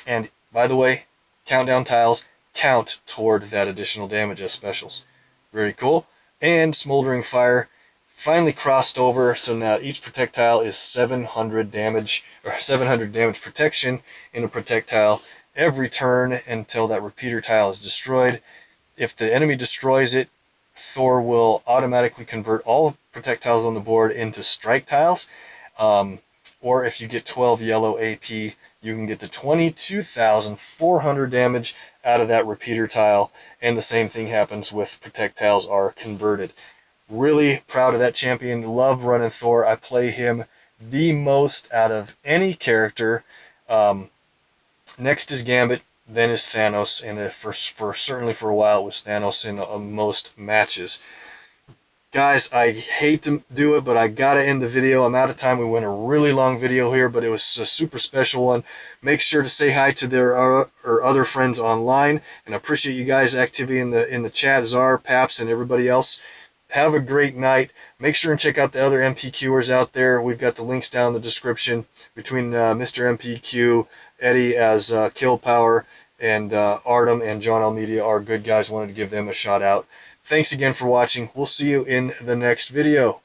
And by the way, countdown tiles count toward that additional damage as specials. Very cool. And Smoldering Fire finally crossed over, so now each projectile is 700 damage, or 700 damage protection in a projectile every turn until that repeater tile is destroyed. If the enemy destroys it, Thor will automatically convert all projectiles on the board into strike tiles. Or if you get 12 yellow AP, you can get the 22,400 damage out of that repeater tile, and the same thing happens with projectiles are converted. Really proud of that champion. Love running Thor. I play him the most out of any character. Next is Gambit, then is Thanos, and certainly for a while it was Thanos in most matches. Guys, I hate to do it, but I gotta end the video. I'm out of time. We went a really long video here, but it was a super special one. Make sure to say hi to their or other friends online, and I appreciate you guys' activity in the chat, Czar, Paps, and everybody else. Have a great night. Make sure and check out the other MPQers out there. We've got the links down in the description between Mr. MPQ, Eddie as Kill Power, and Artem and John Almedia are good guys. Wanted to give them a shout out. Thanks again for watching. We'll see you in the next video.